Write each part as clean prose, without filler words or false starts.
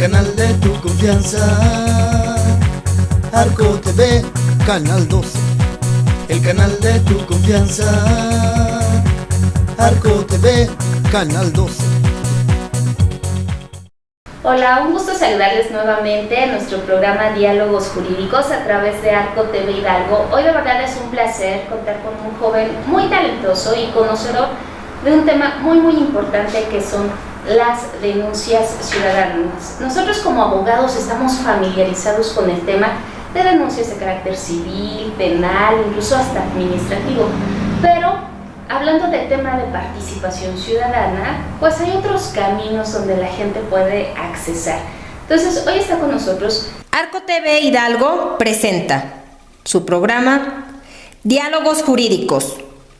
canal de tu confianza. Arco TV, Canal 12, el canal de tu confianza. Arco TV, Canal 12. Hola, un gusto saludarles nuevamente en nuestro programa Diálogos Jurídicos a través de Arco TV Hidalgo. Hoy de verdad es un placer contar con un joven muy talentoso y conocedor de un tema muy importante que son las denuncias ciudadanas. Nosotros como abogados estamos familiarizados con el tema de denuncias de carácter civil, penal, incluso hasta administrativo, pero hablando del tema de participación ciudadana, pues hay otros caminos donde la gente puede accesar. Entonces, hoy está con nosotros Arco TV Hidalgo presenta su programa Diálogos Jurídicos,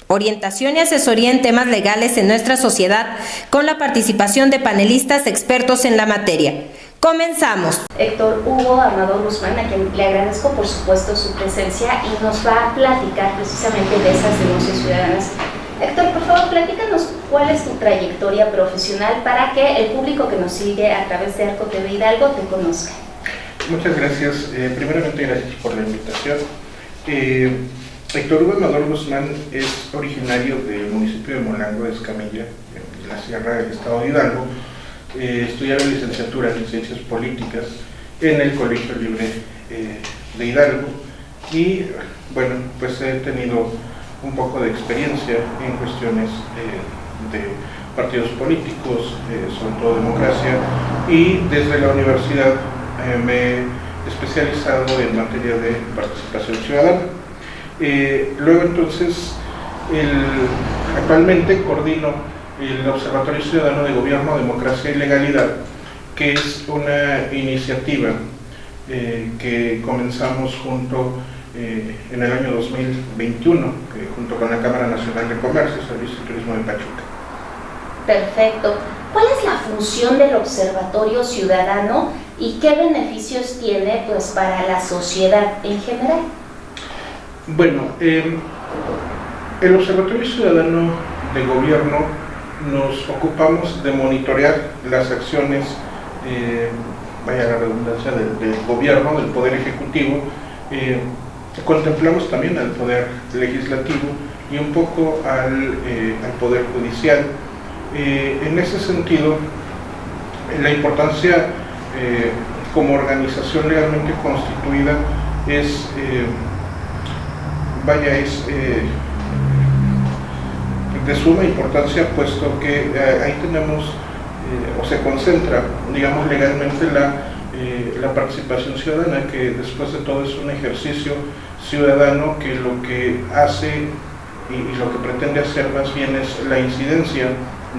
orientación y asesoría en temas legales en nuestra sociedad, con la participación de panelistas expertos en la materia. Comenzamos. Héctor Hugo Amador Guzmán, a quien le agradezco por supuesto su presencia y nos va a platicar precisamente de esas denuncias ciudadanas. Héctor, por favor, platícanos cuál es tu trayectoria profesional para que el público que nos sigue a través de Arco TV Hidalgo te conozca. Muchas gracias. Primeramente, gracias por la invitación. Héctor Hugo Amador Guzmán es originario del municipio de Molango de Escamilla, en la sierra del estado de Hidalgo. Estudiaba licenciatura en Ciencias Políticas en el Colegio Libre de Hidalgo y, bueno, pues he tenido un poco de experiencia en cuestiones de partidos políticos, sobre todo democracia, y desde la universidad me he especializado en materia de participación ciudadana. Luego entonces, actualmente coordino el Observatorio Ciudadano de Gobierno, Democracia y Legalidad, que es una iniciativa que comenzamos en el año 2021, junto con la Cámara Nacional de Comercio, Servicio y Turismo de Pachuca. Perfecto. ¿Cuál es la función del Observatorio Ciudadano y qué beneficios tiene pues para la sociedad en general? Bueno, el Observatorio Ciudadano de Gobierno nos ocupamos de monitorear las acciones, vaya la redundancia, del gobierno, del Poder Ejecutivo. Contemplamos también al Poder Legislativo y un poco al Poder Judicial. En ese sentido, la importancia como organización legalmente constituida es de suma importancia, puesto que ahí tenemos o se concentra, digamos, legalmente la participación ciudadana, que después de todo es un ejercicio ciudadano que lo que hace y lo que pretende hacer más bien es la incidencia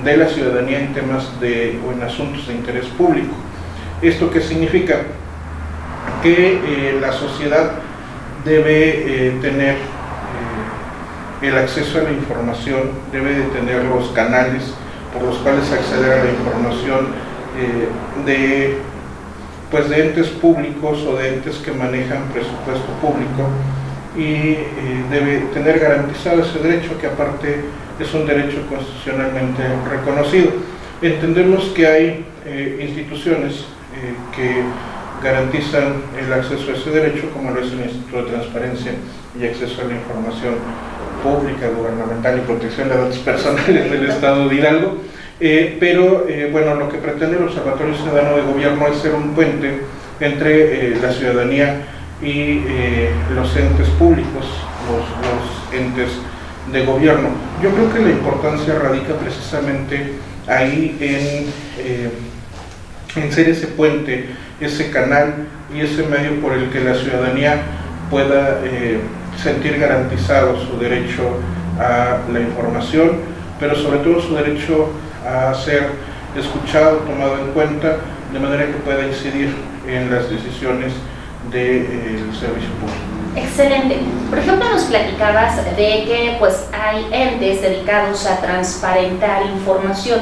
de la ciudadanía en temas o en asuntos de interés público. ¿Esto qué significa? Que la sociedad debe tener el acceso a la información, debe de tener los canales por los cuales acceder a la información de entes públicos o de entes que manejan presupuesto público, y debe tener garantizado ese derecho, que aparte es un derecho constitucionalmente reconocido. Entendemos que hay instituciones que garantizan el acceso a ese derecho, como lo es el Instituto de Transparencia y Acceso a la Información Pública, Gubernamental y Protección de Datos Personales del Estado de Hidalgo, pero bueno, lo que pretende el Observatorio Ciudadano de Gobierno es ser un puente entre la ciudadanía y los entes públicos, los entes de gobierno. Yo creo que la importancia radica precisamente ahí en ser ese puente, ese canal y ese medio por el que la ciudadanía pueda sentir garantizado su derecho a la información, pero sobre todo su derecho a ser escuchado, tomado en cuenta, de manera que pueda incidir en las decisiones del servicio público. Excelente. Por ejemplo, nos platicabas de que pues hay entes dedicados a transparentar información.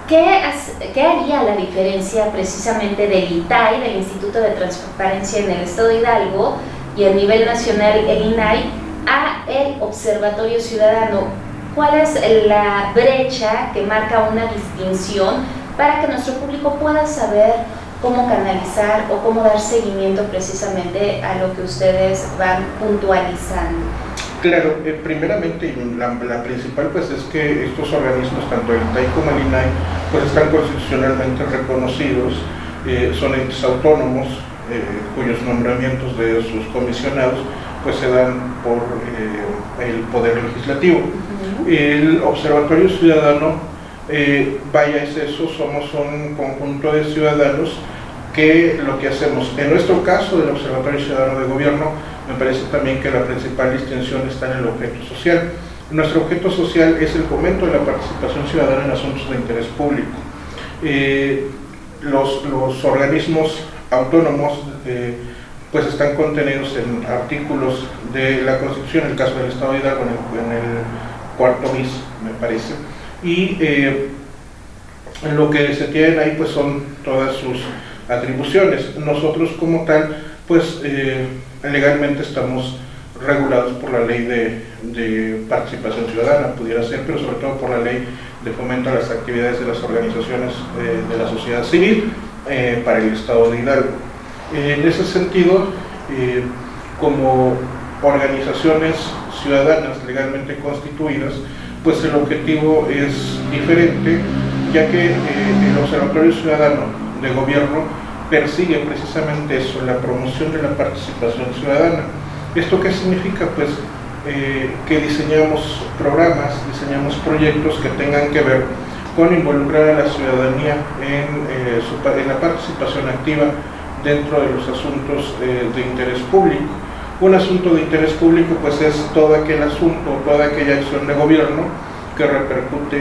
¿Qué haría la diferencia precisamente del ITAI, del Instituto de Transparencia en el Estado de Hidalgo, y a nivel nacional el INAI, a el Observatorio Ciudadano? ¿Cuál es la brecha que marca una distinción para que nuestro público pueda saber cómo canalizar o cómo dar seguimiento precisamente a lo que ustedes van puntualizando. Claro, primeramente la principal pues es que estos organismos, tanto el INTAI como el INAI, pues están constitucionalmente reconocidos, son entes autónomos, cuyos nombramientos de sus comisionados pues se dan por el Poder Legislativo. El Observatorio Ciudadano, vaya es eso, somos un conjunto de ciudadanos que lo que hacemos, en nuestro caso del Observatorio Ciudadano de Gobierno, me parece también que la principal distinción está en el objeto social. Nuestro objeto social es el fomento de la participación ciudadana en asuntos de interés público. Los organismos autónomos pues están contenidos en artículos de la Constitución, en el caso del Estado de Hidalgo en el cuarto bis, me parece, y lo que se tienen ahí pues son todas sus atribuciones. Nosotros como tal pues legalmente estamos regulados por la ley de participación ciudadana, pudiera ser, pero sobre todo por la ley de fomento a las actividades de las organizaciones de la sociedad civil para el Estado de Hidalgo. En ese sentido, como organizaciones ciudadanas legalmente constituidas, pues el objetivo es diferente, ya que el Observatorio Ciudadano de Gobierno persigue precisamente eso, la promoción de la participación ciudadana. ¿Esto qué significa? Pues que diseñamos programas, diseñamos proyectos que tengan que ver con involucrar a la ciudadanía en la participación activa dentro de los asuntos de interés público. Un asunto de interés público pues es todo aquel asunto, toda aquella acción de gobierno que repercute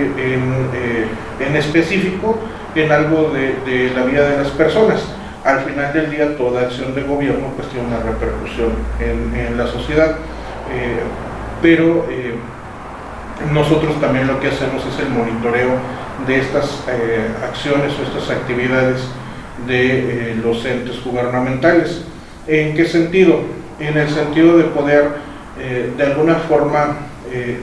en específico en algo de la vida de las personas. Al final del día toda acción de gobierno pues tiene una repercusión en la sociedad, pero nosotros también lo que hacemos es el monitoreo de estas acciones o estas actividades de los entes gubernamentales. ¿En qué sentido? En el sentido de poder de alguna forma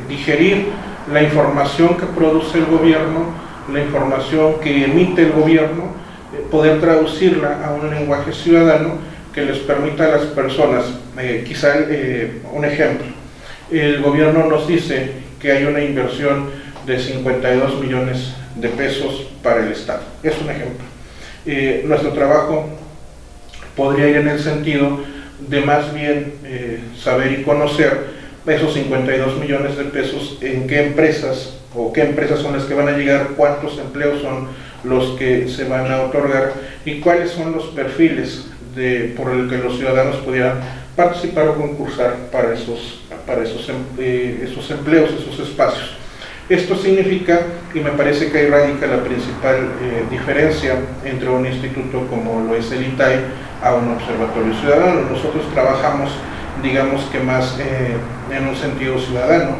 digerir la información que produce el gobierno, la información que emite el gobierno, poder traducirla a un lenguaje ciudadano que les permita a las personas, quizá un ejemplo, el gobierno nos dice que hay una inversión de 52 millones de pesos para el Estado, es un ejemplo. Nuestro trabajo podría ir en el sentido de más bien saber y conocer esos 52 millones de pesos, en qué empresas o qué empresas son las que van a llegar, cuántos empleos son los que se van a otorgar y cuáles son los perfiles por el que los ciudadanos pudieran participar o concursar para esos empleos, esos espacios. Esto significa, y me parece que ahí radica la principal diferencia entre un instituto como lo es el INTAI a un observatorio ciudadano. Nosotros trabajamos, digamos que más en un sentido ciudadano,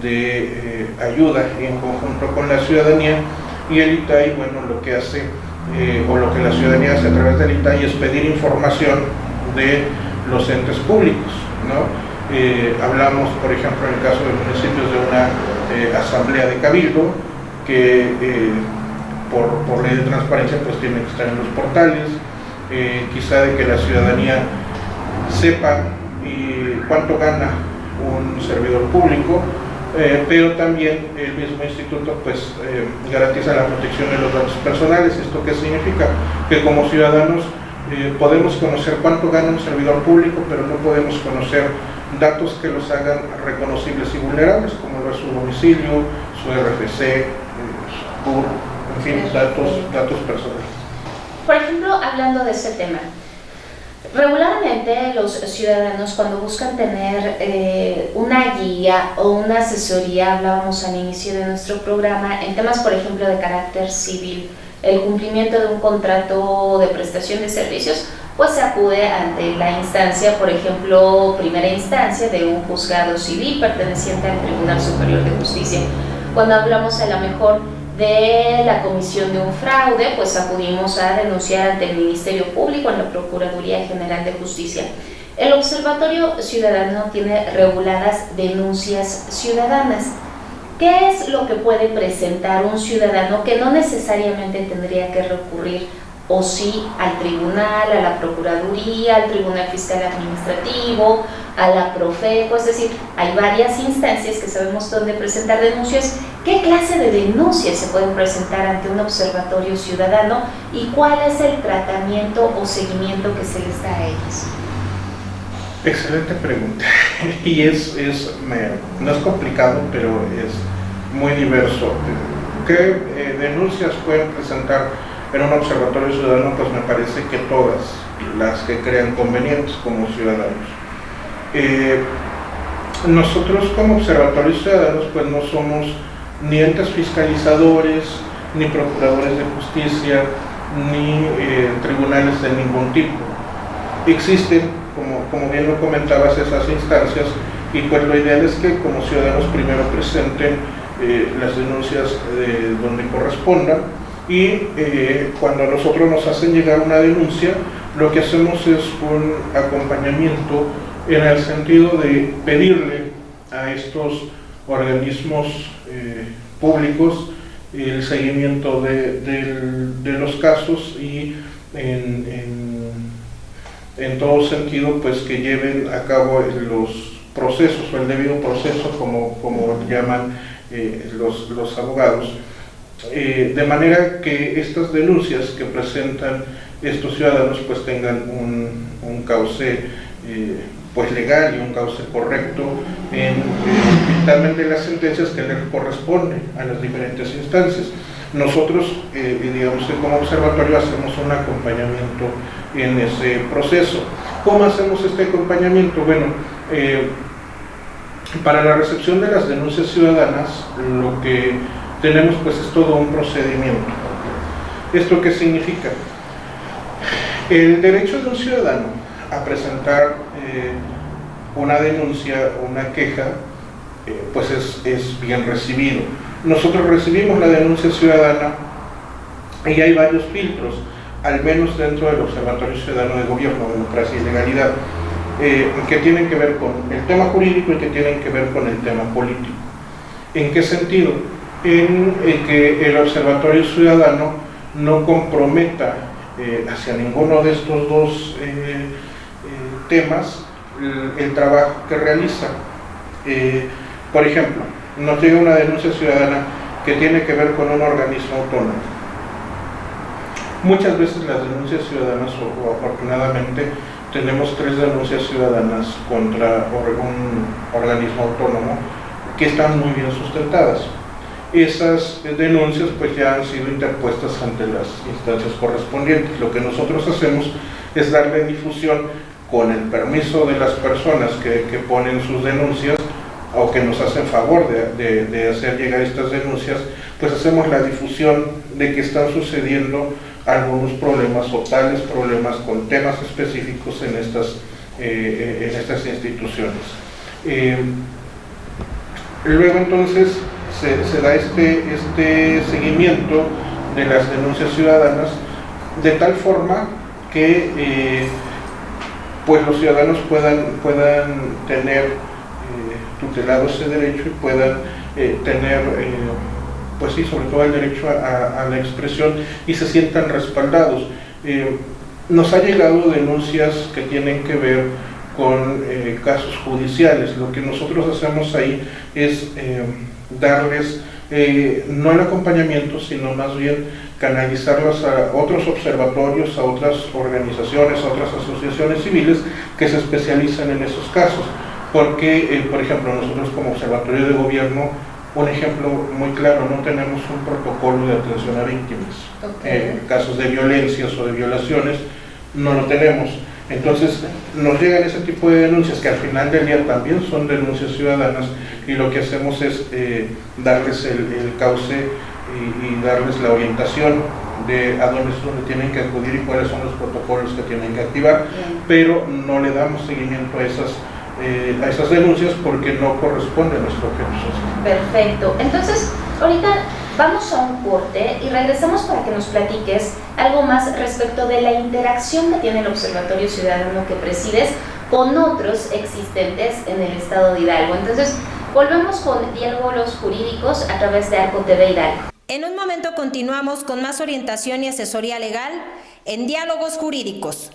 de ayuda en conjunto con la ciudadanía, y el INTAI, bueno, lo que hace, o lo que la ciudadanía hace a través del INTAI es pedir información de los entes públicos, ¿no? Hablamos, por ejemplo, en el caso de municipios de una asamblea de cabildo que por ley de transparencia pues tiene que estar en los portales, quizá de que la ciudadanía sepa cuánto gana un servidor público, pero también el mismo instituto pues garantiza la protección de los datos personales. ¿Esto qué significa? Que como ciudadanos podemos conocer cuánto gana un servidor público, pero no podemos conocer datos que los hagan reconocibles y vulnerables, como lo es su domicilio, su RFC, su CUR, en fin, datos personales. Por ejemplo, hablando de ese tema, regularmente los ciudadanos cuando buscan tener una guía o una asesoría, hablábamos al inicio de nuestro programa, en temas por ejemplo de carácter civil, el cumplimiento de un contrato de prestación de servicios, pues se acude ante la instancia, por ejemplo, primera instancia de un juzgado civil perteneciente al Tribunal Superior de Justicia. Cuando hablamos a lo mejor de la comisión de un fraude, pues acudimos a denunciar ante el Ministerio Público en la Procuraduría General de Justicia. El Observatorio Ciudadano tiene reguladas denuncias ciudadanas. ¿Qué es lo que puede presentar un ciudadano que no necesariamente tendría que recurrir o sí al tribunal, a la procuraduría, al tribunal fiscal administrativo, a la Profeco, es decir, hay varias instancias que sabemos dónde presentar denuncias. ¿Qué clase de denuncias se pueden presentar ante un observatorio ciudadano y cuál es el tratamiento o seguimiento que se les da a ellos? Excelente pregunta. Y no es complicado, pero es muy diverso. ¿Qué denuncias pueden presentar en un observatorio ciudadano? Pues me parece que todas las que crean convenientes como ciudadanos. Nosotros como observatorios ciudadanos pues no somos ni entes fiscalizadores, ni procuradores de justicia, ni tribunales de ningún tipo. Existen, como bien lo comentabas, esas instancias, y pues lo ideal es que como ciudadanos primero presenten las denuncias donde correspondan, y cuando a nosotros nos hacen llegar una denuncia, lo que hacemos es un acompañamiento en el sentido de pedirle a estos organismos públicos el seguimiento de los casos, y en todo sentido pues que lleven a cabo los procesos o el debido proceso, como llaman los abogados, de manera que estas denuncias que presentan estos ciudadanos pues tengan un cauce pues legal y un cauce correcto en el dictamen de las sentencias que les corresponde a las diferentes instancias. Nosotros, digamos que como observatorio hacemos un acompañamiento en ese proceso. ¿Cómo hacemos este acompañamiento? Bueno, para la recepción de las denuncias ciudadanas, lo que tenemos pues es todo un procedimiento. ¿Esto qué significa? El derecho de un ciudadano a presentar una denuncia o una queja pues es bien recibido. Nosotros recibimos la denuncia ciudadana y hay varios filtros, al menos dentro del Observatorio Ciudadano de Gobierno, Democracia y Legalidad, que tienen que ver con el tema jurídico y que tienen que ver con el tema político. ¿En qué sentido? En que el Observatorio Ciudadano no comprometa hacia ninguno de estos dos temas el trabajo que realiza. Por ejemplo, nos llega una denuncia ciudadana que tiene que ver con un organismo autónomo. Muchas veces las denuncias ciudadanas, o afortunadamente, tenemos 3 denuncias ciudadanas contra un organismo autónomo que están muy bien sustentadas. Esas denuncias pues ya han sido interpuestas ante las instancias correspondientes. Lo que nosotros hacemos es darle difusión con el permiso de las personas que ponen sus denuncias o que nos hacen favor de hacer llegar estas denuncias, pues hacemos la difusión de que están sucediendo algunos problemas o tales problemas con temas específicos en estas instituciones. Luego entonces se da este seguimiento de las denuncias ciudadanas de tal forma que pues los ciudadanos puedan tener tutelado ese derecho y puedan tener pues sí, sobre todo el derecho a la expresión, y se sientan respaldados. Nos ha llegado denuncias que tienen que ver con casos judiciales. Lo que nosotros hacemos ahí es darles no el acompañamiento, sino más bien canalizarlas a otros observatorios, a otras organizaciones, a otras asociaciones civiles que se especializan en esos casos. Porque, por ejemplo, nosotros como Observatorio de Gobierno, un ejemplo muy claro, no tenemos un protocolo de atención a víctimas. Okay. Casos de violencias o de violaciones no lo tenemos. Entonces nos llegan ese tipo de denuncias que al final del día también son denuncias ciudadanas, y lo que hacemos es darles el cauce y darles la orientación de a dónde tienen que acudir y cuáles son los protocolos que tienen que activar. Bien. Pero no le damos seguimiento a esas denuncias porque no corresponde a nuestro objeto social. Perfecto. Entonces, ahorita vamos a un corte y regresamos para que nos platiques algo más respecto de la interacción que tiene el Observatorio Ciudadano que presides con otros existentes en el estado de Hidalgo. Entonces, volvemos con Diálogos Jurídicos a través de Arco TV Hidalgo. En un momento continuamos con más orientación y asesoría legal en Diálogos Jurídicos.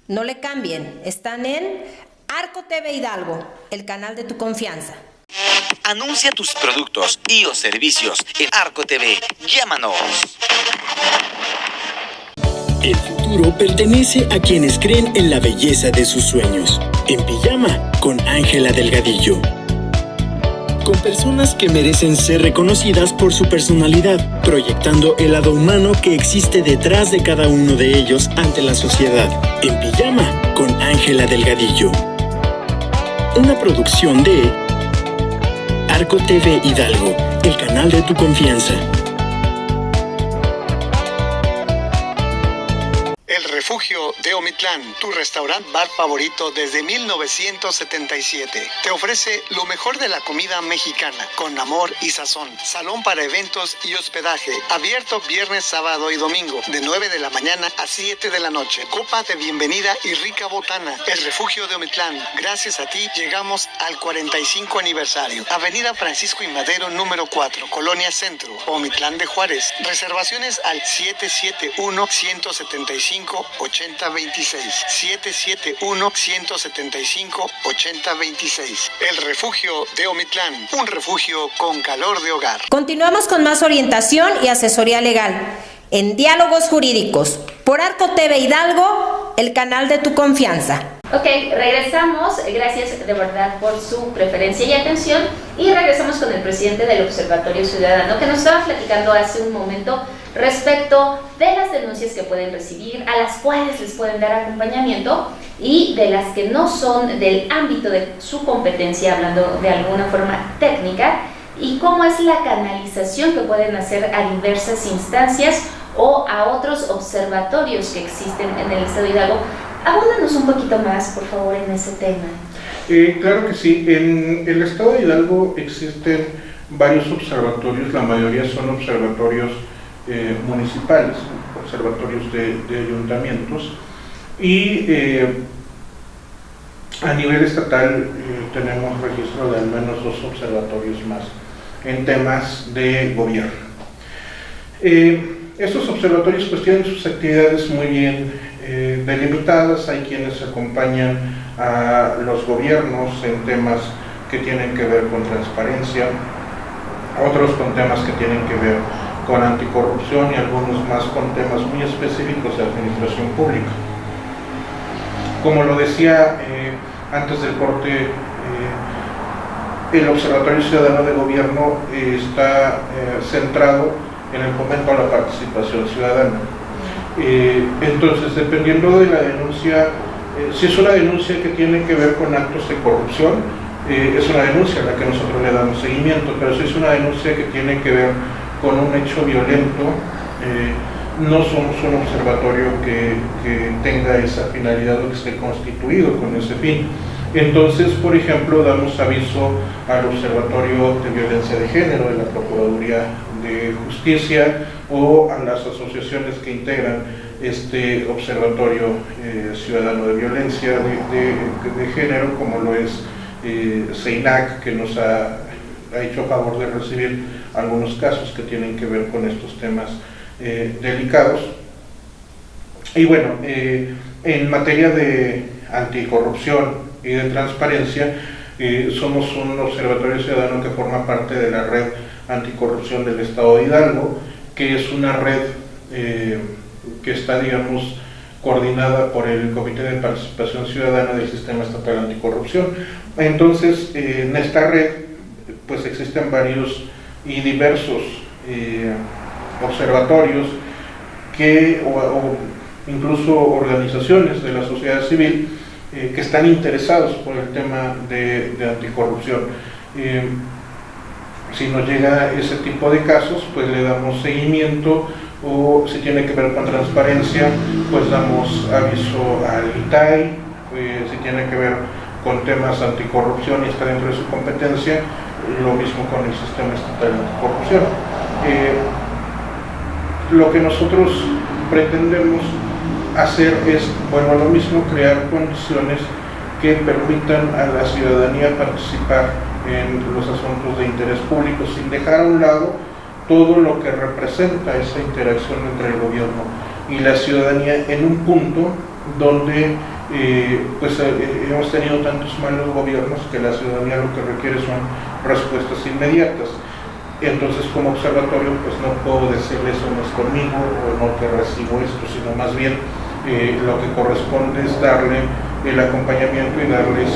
No le cambien, están en Arco TV Hidalgo, el canal de tu confianza. Anuncia tus productos y o servicios en Arco TV. Llámanos. El futuro pertenece a quienes creen en la belleza de sus sueños. En Pijama con Ángela Delgadillo. Con personas que merecen ser reconocidas por su personalidad, proyectando el lado humano que existe detrás de cada uno de ellos ante la sociedad. En Pijama con Ángela Delgadillo. Una producción de Arco TV Hidalgo, el canal de tu confianza. El Refugio de Omitlán, tu restaurante bar favorito desde 1977. Te ofrece lo mejor de la comida mexicana, con amor y sazón. Salón para eventos y hospedaje, abierto viernes, sábado y domingo, de 9 de la mañana a 7 de la noche. Copa de bienvenida y rica botana. El Refugio de Omitlán, gracias a ti llegamos al 45 aniversario. Avenida Francisco y Madero, número 4, Colonia Centro, Omitlán de Juárez. Reservaciones al 771-175-8026. 771-175-8026. El Refugio de Omitlán, un refugio con calor de hogar. Continuamos con más orientación y asesoría legal en Diálogos Jurídicos por Arco TV Hidalgo, el canal de tu confianza. Ok, regresamos, gracias de verdad por su preferencia y atención, y regresamos con el presidente del Observatorio Ciudadano, que nos estaba platicando hace un momento respecto de las denuncias que pueden recibir, a las cuales les pueden dar acompañamiento, y de las que no son del ámbito de su competencia, hablando de alguna forma técnica, y cómo es la canalización que pueden hacer a diversas instancias o a otros observatorios que existen en el Estado de Hidalgo. Abúndanos un poquito más, por favor, en ese tema. Claro que sí. En el Estado de Hidalgo existen varios observatorios, la mayoría son observatorios municipales, observatorios de ayuntamientos, y a nivel estatal tenemos registro de al menos 2 observatorios más en temas de gobierno. Estos observatorios pues tienen sus actividades muy bien delimitadas. Hay quienes acompañan a los gobiernos en temas que tienen que ver con transparencia, otros con temas que tienen que ver con anticorrupción y algunos más con temas muy específicos de administración pública. Como lo decía antes del corte, el Observatorio Ciudadano de Gobierno está centrado en el fomento a la participación ciudadana. Entonces, dependiendo de la denuncia, si es una denuncia que tiene que ver con actos de corrupción, es una denuncia a la que nosotros le damos seguimiento, pero si es una denuncia que tiene que ver con un hecho violento, no somos un observatorio que tenga esa finalidad o que esté constituido con ese fin. Entonces, por ejemplo, damos aviso al Observatorio de Violencia de Género de la Procuraduría de Justicia o a las asociaciones que integran este Observatorio Ciudadano de Violencia de Género, como lo es CEINAC, que nos ha hecho favor de recibir algunos casos que tienen que ver con estos temas delicados. Y bueno, en materia de anticorrupción y de transparencia, somos un observatorio ciudadano que forma parte de la red anticorrupción del Estado de Hidalgo, que es una red que está, digamos, coordinada por el Comité de Participación Ciudadana del Sistema Estatal Anticorrupción. Entonces, en esta red pues existen varios y diversos observatorios o incluso organizaciones de la sociedad civil que están interesados por el tema de anticorrupción. Si nos llega ese tipo de casos, pues le damos seguimiento, o si tiene que ver con transparencia, pues damos aviso al ITAI. Si tiene que ver con temas anticorrupción y está dentro de su competencia, lo mismo con el Sistema Estatal Anticorrupción. Lo que nosotros pretendemos hacer es, bueno, lo mismo, crear condiciones que permitan a la ciudadanía participar en los asuntos de interés público, sin dejar a un lado todo lo que representa esa interacción entre el gobierno y la ciudadanía en un punto donde hemos tenido tantos malos gobiernos que la ciudadanía lo que requiere son respuestas inmediatas. Entonces, como observatorio, pues no puedo decirle eso no es conmigo o no te recibo esto, sino más bien lo que corresponde es darle el acompañamiento y darles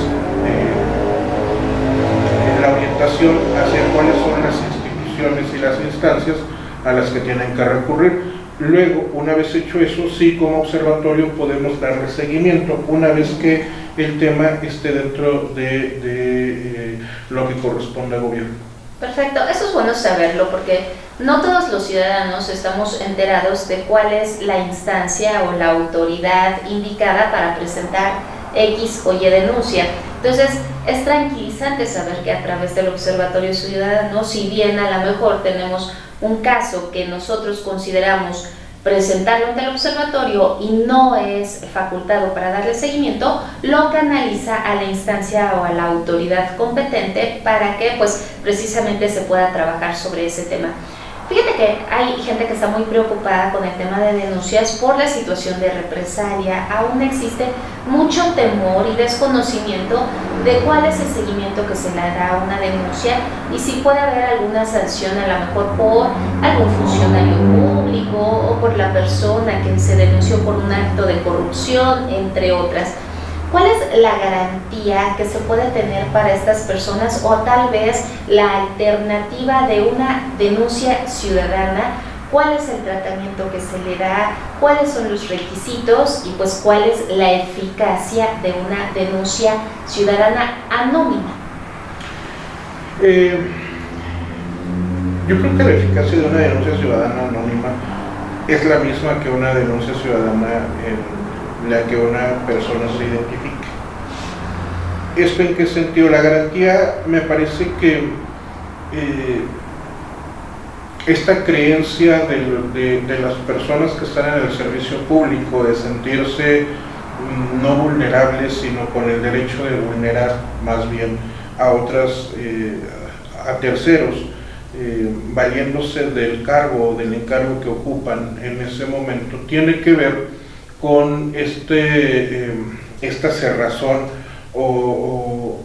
la orientación hacia cuáles son las instituciones y las instancias a las que tienen que recurrir. Luego, una vez hecho eso, sí, como observatorio podemos darle seguimiento, una vez que el tema esté dentro de lo que corresponde al gobierno. Perfecto, eso es bueno saberlo porque no todos los ciudadanos estamos enterados de cuál es la instancia o la autoridad indicada para presentar X o Y denuncia. Entonces, es tranquilizante saber que a través del Observatorio Ciudadano, si bien a lo mejor tenemos un caso que nosotros consideramos presentarlo ante el observatorio y no es facultado para darle seguimiento, lo canaliza a la instancia o a la autoridad competente para que pues precisamente se pueda trabajar sobre ese tema. Fíjate que hay gente que está muy preocupada con el tema de denuncias por la situación de represalia. Aún existe mucho temor y desconocimiento de cuál es el seguimiento que se le da a una denuncia y si puede haber alguna sanción a lo mejor por algún funcionario público o por la persona que se denunció por un acto de corrupción, entre otras. ¿Cuál es la garantía que se puede tener para estas personas o tal vez la alternativa de una denuncia ciudadana? ¿Cuál es el tratamiento que se le da? ¿Cuáles son los requisitos? Y pues ¿cuál es la eficacia de una denuncia ciudadana anónima? Yo creo que la eficacia de una denuncia ciudadana anónima es la misma que una denuncia ciudadana en la que una persona se identifique. ¿Esto en qué sentido? La garantía, me parece que esta creencia de las personas que están en el servicio público de sentirse no vulnerables, sino con el derecho de vulnerar más bien a otras, a terceros, valiéndose del cargo o del encargo que ocupan en ese momento, tiene que ver con esta cerrazón o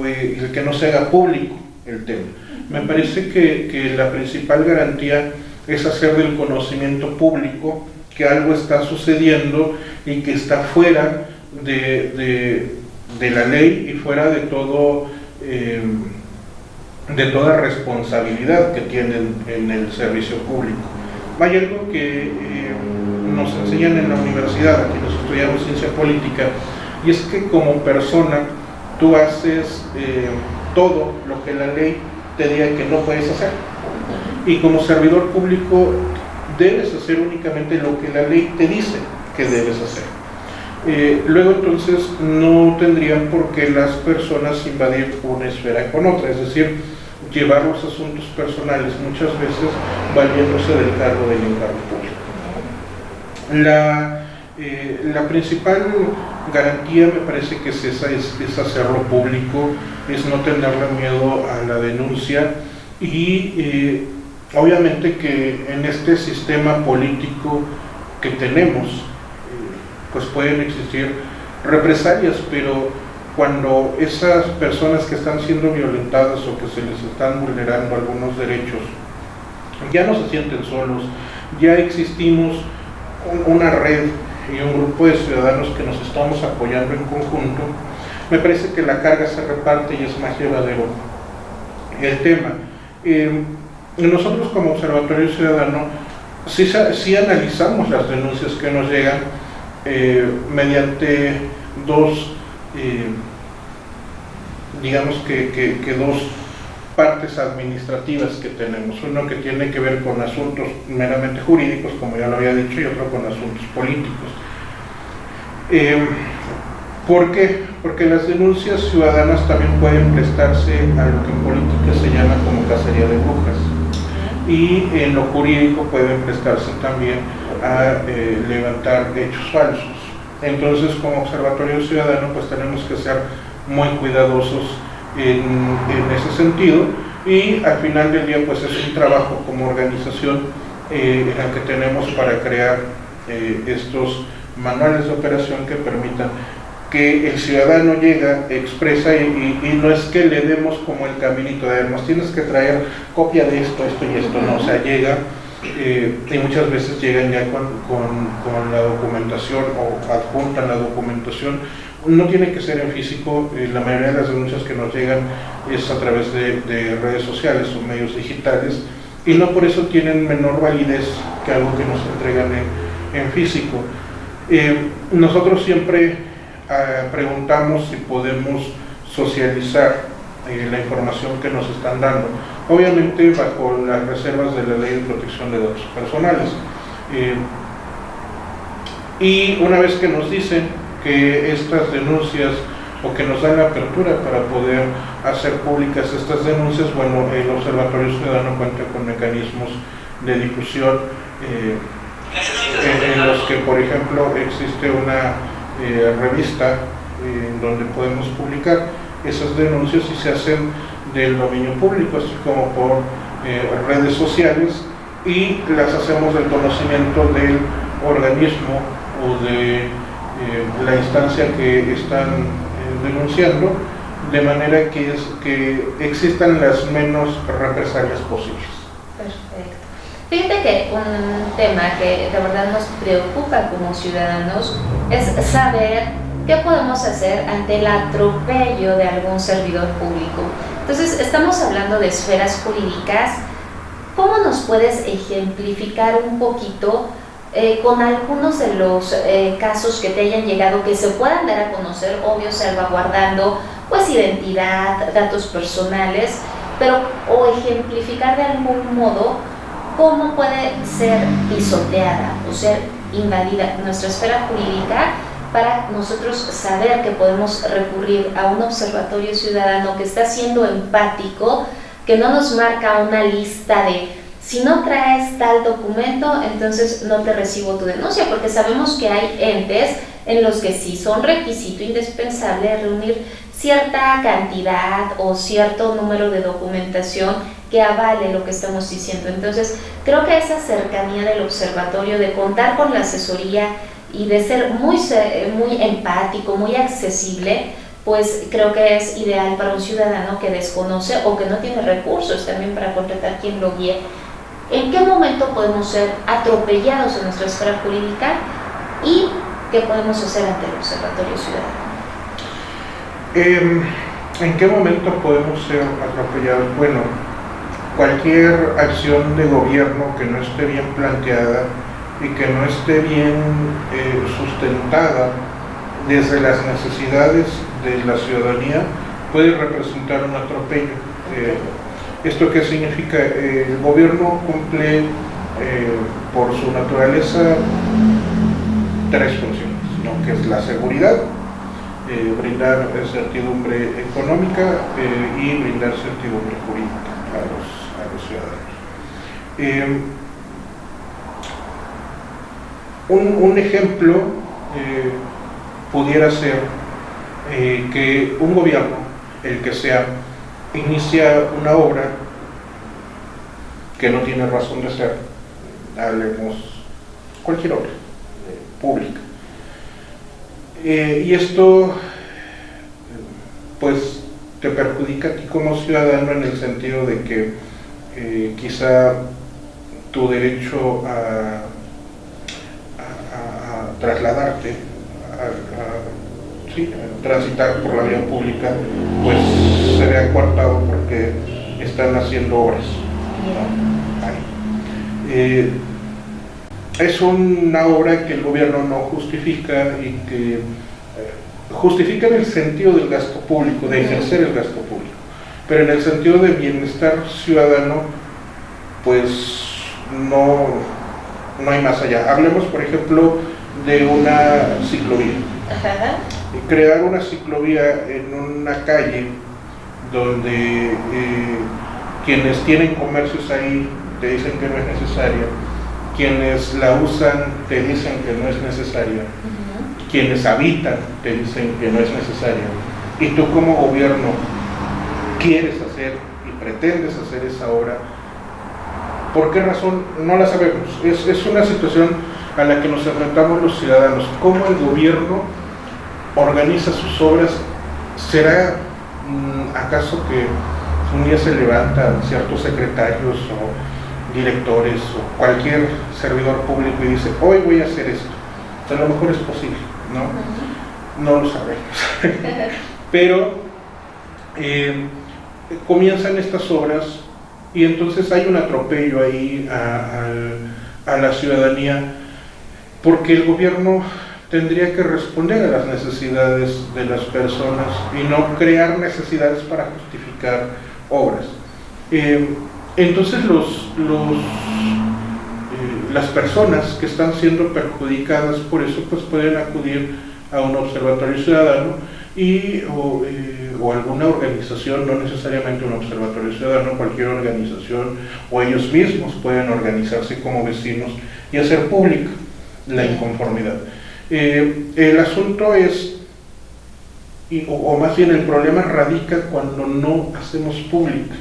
el que no se haga público el tema. Me parece que la principal garantía es hacer del conocimiento público que algo está sucediendo y que está fuera de la ley y fuera de todo de toda responsabilidad que tienen en el servicio público. Hay algo que nos enseñan en la universidad, aquí nos estudiamos ciencia política, y es que como persona tú haces todo lo que la ley te diga que no puedes hacer, y como servidor público debes hacer únicamente lo que la ley te dice que debes hacer. Luego entonces no tendrían por qué las personas invadir una esfera con otra, es decir, llevar los asuntos personales muchas veces valiéndose del cargo del encargo público. La principal garantía me parece que es esa, es hacerlo público, es no tenerle miedo a la denuncia y obviamente que en este sistema político que tenemos pues pueden existir represalias, pero cuando esas personas que están siendo violentadas o que se les están vulnerando algunos derechos ya no se sienten solos, ya existimos una red y un grupo de ciudadanos que nos estamos apoyando en conjunto, me parece que la carga se reparte y es más llevadero el tema. Nosotros como Observatorio Ciudadano sí analizamos las denuncias que nos llegan mediante dos digamos que dos partes administrativas que tenemos, uno que tiene que ver con asuntos meramente jurídicos, como ya lo había dicho, y otro con asuntos políticos. ¿Por qué? Porque las denuncias ciudadanas también pueden prestarse a lo que en política se llama como cacería de brujas, y en lo jurídico pueden prestarse también a levantar hechos falsos. Entonces, como Observatorio Ciudadano, pues tenemos que ser muy cuidadosos en ese sentido, y al final del día pues es un trabajo como organización en el que tenemos para crear estos manuales de operación que permitan que el ciudadano llega, expresa y no es que le demos como el caminito de nos tienes que traer copia de esto, esto y esto, no, o sea, llega y muchas veces llegan ya con la documentación o adjuntan la documentación. No tiene que ser en físico, la mayoría de las denuncias que nos llegan es a través de redes sociales o medios digitales y no por eso tienen menor validez que algo que nos entregan en físico. Nosotros siempre preguntamos si podemos socializar la información que nos están dando, obviamente bajo las reservas de la Ley de Protección de Datos Personales. Y una vez que nos dicen que estas denuncias o que nos dan la apertura para poder hacer públicas estas denuncias, bueno, el Observatorio Ciudadano cuenta con mecanismos de difusión en los que, por ejemplo, existe una revista donde podemos publicar esas denuncias y se hacen del dominio público, así como por redes sociales, y las hacemos del conocimiento del organismo o de la instancia que están denunciando, de manera que existan las menos represalias posibles. Perfecto. Fíjate que un tema que de verdad nos preocupa como ciudadanos es saber qué podemos hacer ante el atropello de algún servidor público. Entonces, estamos hablando de esferas jurídicas. ¿Cómo nos puedes ejemplificar un poquito con algunos de los casos que te hayan llegado, que se puedan dar a conocer, obvio salvaguardando pues identidad, datos personales, pero o ejemplificar de algún modo cómo puede ser pisoteada o ser invadida nuestra esfera jurídica para nosotros saber que podemos recurrir a un observatorio ciudadano que está siendo empático, que no nos marca una lista de si no traes tal documento, entonces no te recibo tu denuncia, porque sabemos que hay entes en los que sí son requisito indispensable reunir cierta cantidad o cierto número de documentación que avale lo que estamos diciendo. Entonces, creo que esa cercanía del observatorio, de contar con la asesoría y de ser muy empático, muy accesible, pues creo que es ideal para un ciudadano que desconoce o que no tiene recursos también para contratar quien lo guíe. ¿En qué momento podemos ser atropellados en nuestra esfera jurídica y qué podemos hacer ante el Observatorio Ciudadano? ¿En qué momento podemos ser atropellados? Bueno, cualquier acción de gobierno que no esté bien planteada y que no esté bien sustentada desde las necesidades de la ciudadanía puede representar un atropello. ¿Esto qué significa? El gobierno cumple por su naturaleza tres funciones, ¿no? Que es la seguridad, brindar certidumbre económica y brindar certidumbre jurídica a los ciudadanos. Un ejemplo pudiera ser que un gobierno, el que sea, inicia una obra que no tiene razón de ser, hablemos cualquier obra pública, y esto pues te perjudica a ti como ciudadano en el sentido de que quizá tu derecho a trasladarte, a transitar por la vía pública, pues se ve acuartado porque están haciendo obras, ¿no? Es una obra que el gobierno no justifica y que justifica en el sentido del gasto público, de ejercer el gasto público, pero en el sentido de bienestar ciudadano, pues no hay más allá. Hablemos, por ejemplo, de una ciclovía. Ajá. Crear una ciclovía en una calle donde quienes tienen comercios ahí te dicen que no es necesaria, quienes la usan te dicen que no es necesaria, quienes habitan te dicen que no es necesaria, y tú como gobierno quieres hacer y pretendes hacer esa obra. ¿Por qué razón? No la sabemos. Es una situación a la que nos enfrentamos los ciudadanos. ¿Cómo el gobierno organiza sus obras? ¿Será acaso que un día se levantan ciertos secretarios o directores o cualquier servidor público y dice, hoy voy a hacer esto? A lo mejor es posible, ¿no? No lo sabemos. Pero comienzan estas obras y entonces hay un atropello ahí a la ciudadanía, porque el gobierno tendría que responder a las necesidades de las personas y no crear necesidades para justificar obras. Entonces las personas que están siendo perjudicadas por eso pues pueden acudir a un observatorio ciudadano o alguna organización, no necesariamente un observatorio ciudadano, cualquier organización, o ellos mismos pueden organizarse como vecinos y hacer pública la inconformidad. El asunto es, o más bien el problema radica cuando no hacemos pública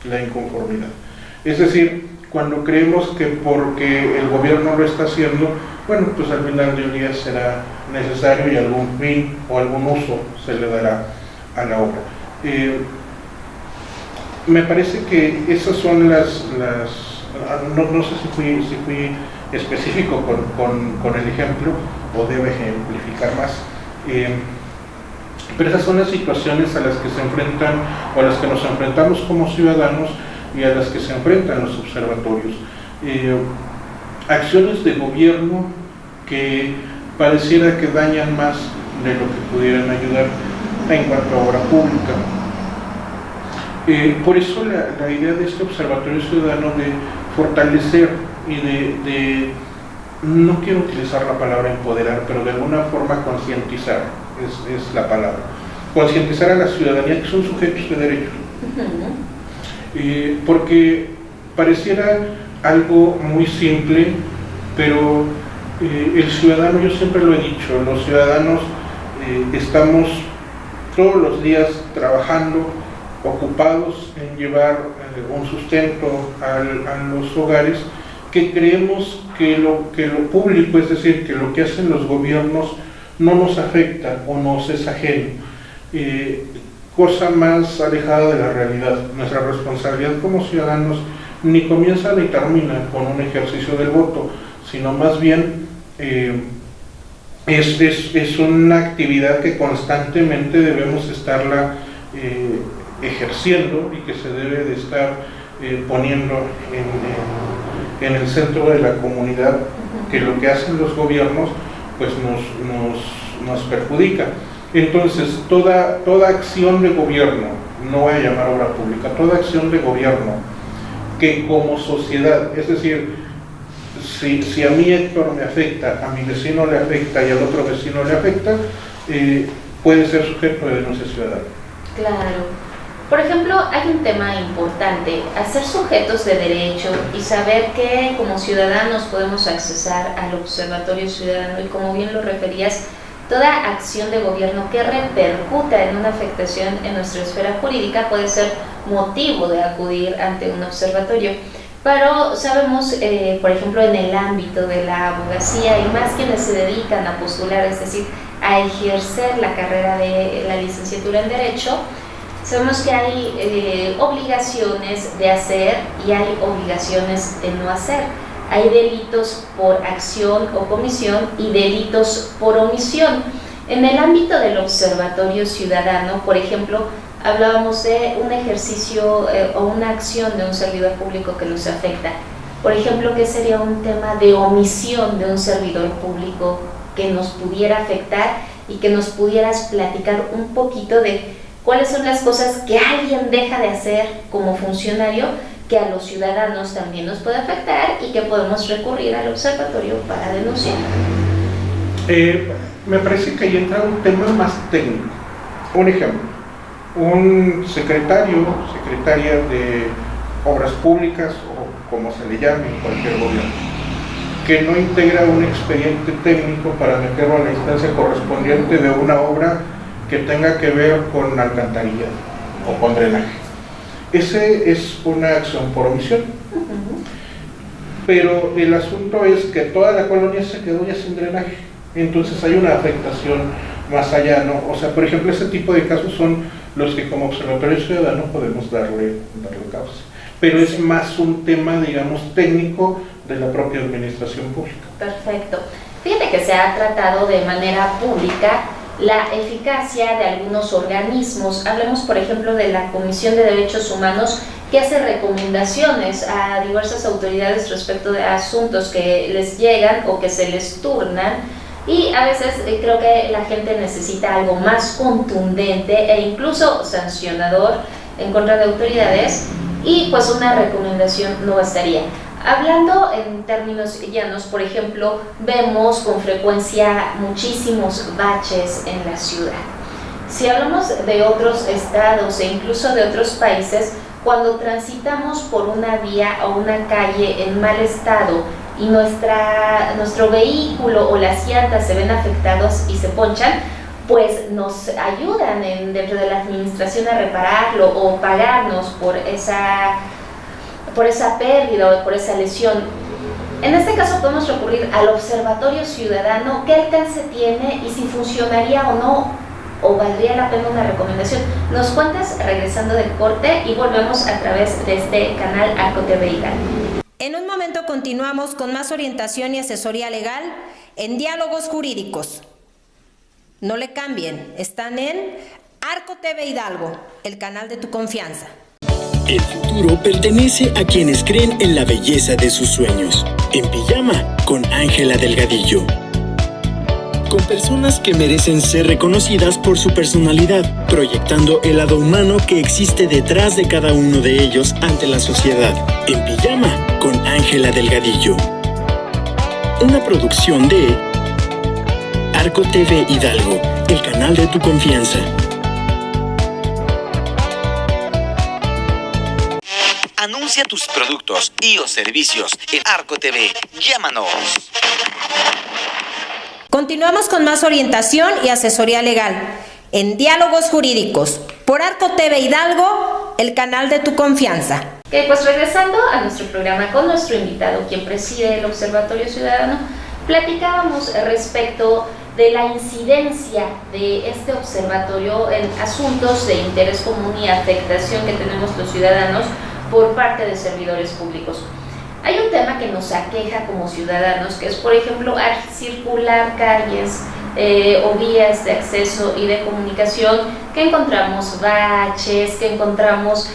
la inconformidad. Es decir, cuando creemos que porque el gobierno lo está haciendo, bueno, pues al final del día será necesario y algún fin o algún uso se le dará a la obra. Me parece que esas son no sé si fui específico con el ejemplo o debo ejemplificar más, pero esas son las situaciones a las que se enfrentan o a las que nos enfrentamos como ciudadanos y a las que se enfrentan los observatorios. Acciones de gobierno que pareciera que dañan más de lo que pudieran ayudar en cuanto a obra pública. Por eso la idea de este observatorio ciudadano de fortalecer y de no quiero utilizar la palabra empoderar, pero de alguna forma concientizar, es la palabra, concientizar a la ciudadanía que son sujetos de derechos. Porque pareciera algo muy simple, pero el ciudadano, yo siempre lo he dicho, los ciudadanos estamos todos los días trabajando, ocupados en llevar un sustento a los hogares, que creemos que lo público, es decir, que lo que hacen los gobiernos no nos afecta o nos es ajeno. Cosa más alejada de la realidad. Nuestra responsabilidad como ciudadanos ni comienza ni termina con un ejercicio del voto, sino más bien es una actividad que constantemente debemos estarla ejerciendo y que se debe de estar poniendo en el centro de la comunidad, que lo que hacen los gobiernos pues nos perjudica. Entonces toda acción de gobierno, no voy a llamar obra pública, toda acción de gobierno que como sociedad, es decir, si a mí Héctor me afecta, a mi vecino le afecta y al otro vecino le afecta, puede ser sujeto de denuncia ciudadana. Claro. Por ejemplo, hay un tema importante, hacer sujetos de derecho y saber que como ciudadanos podemos accesar al observatorio ciudadano y, como bien lo referías, toda acción de gobierno que repercuta en una afectación en nuestra esfera jurídica puede ser motivo de acudir ante un observatorio. Pero sabemos, por ejemplo, en el ámbito de la abogacía y más quienes se dedican a postular, es decir, a ejercer la carrera de la licenciatura en Derecho, sabemos que hay obligaciones de hacer y hay obligaciones de no hacer. Hay delitos por acción o comisión y delitos por omisión. En el ámbito del observatorio ciudadano, por ejemplo, hablábamos de un ejercicio o una acción de un servidor público que nos afecta. Por ejemplo, ¿qué sería un tema de omisión de un servidor público que nos pudiera afectar y que nos pudieras platicar un poquito de cuáles son las cosas que alguien deja de hacer como funcionario que a los ciudadanos también nos puede afectar y que podemos recurrir al observatorio para denunciar? Me parece que ahí entra un tema más técnico. Un ejemplo, un secretaria de obras públicas o como se le llame en cualquier gobierno, que no integra un expediente técnico para meterlo a la instancia correspondiente de una obra que tenga que ver con alcantarilla o con drenaje. Ese es una acción por omisión. Pero el asunto es que toda la colonia se quedó ya sin drenaje, entonces hay una afectación más allá, ¿no? O sea, por ejemplo, ese tipo de casos son los que como Observatorio Ciudadano podemos darle causa, pero es más un tema, digamos, técnico de la propia administración pública. Perfecto. Fíjate que se ha tratado de manera pública la eficacia de algunos organismos. Hablemos, por ejemplo, de la Comisión de Derechos Humanos, que hace recomendaciones a diversas autoridades respecto de asuntos que les llegan o que se les turnan, y a veces creo que la gente necesita algo más contundente e incluso sancionador en contra de autoridades, y pues una recomendación no bastaría. Hablando en términos llanos, por ejemplo, vemos con frecuencia muchísimos baches en la ciudad. Si hablamos de otros estados e incluso de otros países, cuando transitamos por una vía o una calle en mal estado y nuestro vehículo o las llantas se ven afectados y se ponchan, pues nos ayudan dentro de la administración a repararlo o pagarnos por esa pérdida o por esa lesión. En este caso podemos recurrir al Observatorio Ciudadano. ¿Qué alcance tiene y si funcionaría o no, o valdría la pena una recomendación? Nos cuentas regresando del corte y volvemos a través de este canal Arco TV Hidalgo. En un momento continuamos con más orientación y asesoría legal en Diálogos Jurídicos. No le cambien, están en Arco TV Hidalgo, el canal de tu confianza. El futuro pertenece a quienes creen en la belleza de sus sueños. En Pijama con Ángela Delgadillo. Con personas que merecen ser reconocidas por su personalidad, proyectando el lado humano que existe detrás de cada uno de ellos ante la sociedad. En Pijama con Ángela Delgadillo. Una producción de Arco TV Hidalgo, el canal de tu confianza. Anuncia tus productos y o servicios en Arco TV. Llámanos. Continuamos con más orientación y asesoría legal en Diálogos Jurídicos por Arco TV Hidalgo, el canal de tu confianza. Ok, pues regresando a nuestro programa con nuestro invitado, quien preside el Observatorio Ciudadano, platicábamos respecto de la incidencia de este observatorio en asuntos de interés común y afectación que tenemos los ciudadanos por parte de servidores públicos. Hay un tema que nos aqueja como ciudadanos, que es, por ejemplo, al circular calles o vías de acceso y de comunicación, que encontramos baches, que encontramos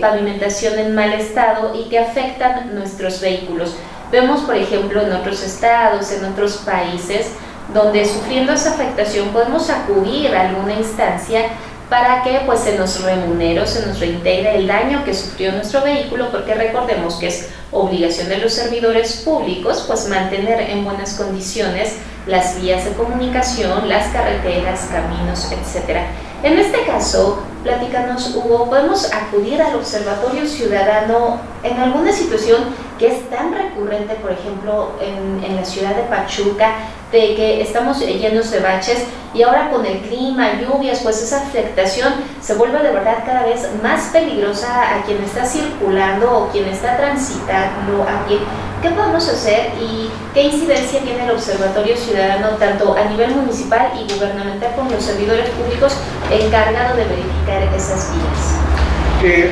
pavimentación en mal estado y que afectan nuestros vehículos. Vemos, por ejemplo, en otros estados, en otros países, donde sufriendo esa afectación podemos acudir a alguna instancia para que pues se nos remunere o se nos reintegre el daño que sufrió nuestro vehículo, porque recordemos que es obligación de los servidores públicos pues mantener en buenas condiciones las vías de comunicación, las carreteras, caminos, etc. En este caso, platícanos, Hugo, ¿podemos acudir al Observatorio Ciudadano en alguna situación que es tan recurrente, por ejemplo, en la ciudad de Pachuca, de que estamos llenos de baches y ahora con el clima, lluvias, pues esa afectación se vuelve de verdad cada vez más peligrosa a quien está circulando o quien está transitando a pie? ¿Qué podemos hacer y qué incidencia tiene el Observatorio Ciudadano tanto a nivel municipal y gubernamental con los servidores públicos encargados de verificar esas vías?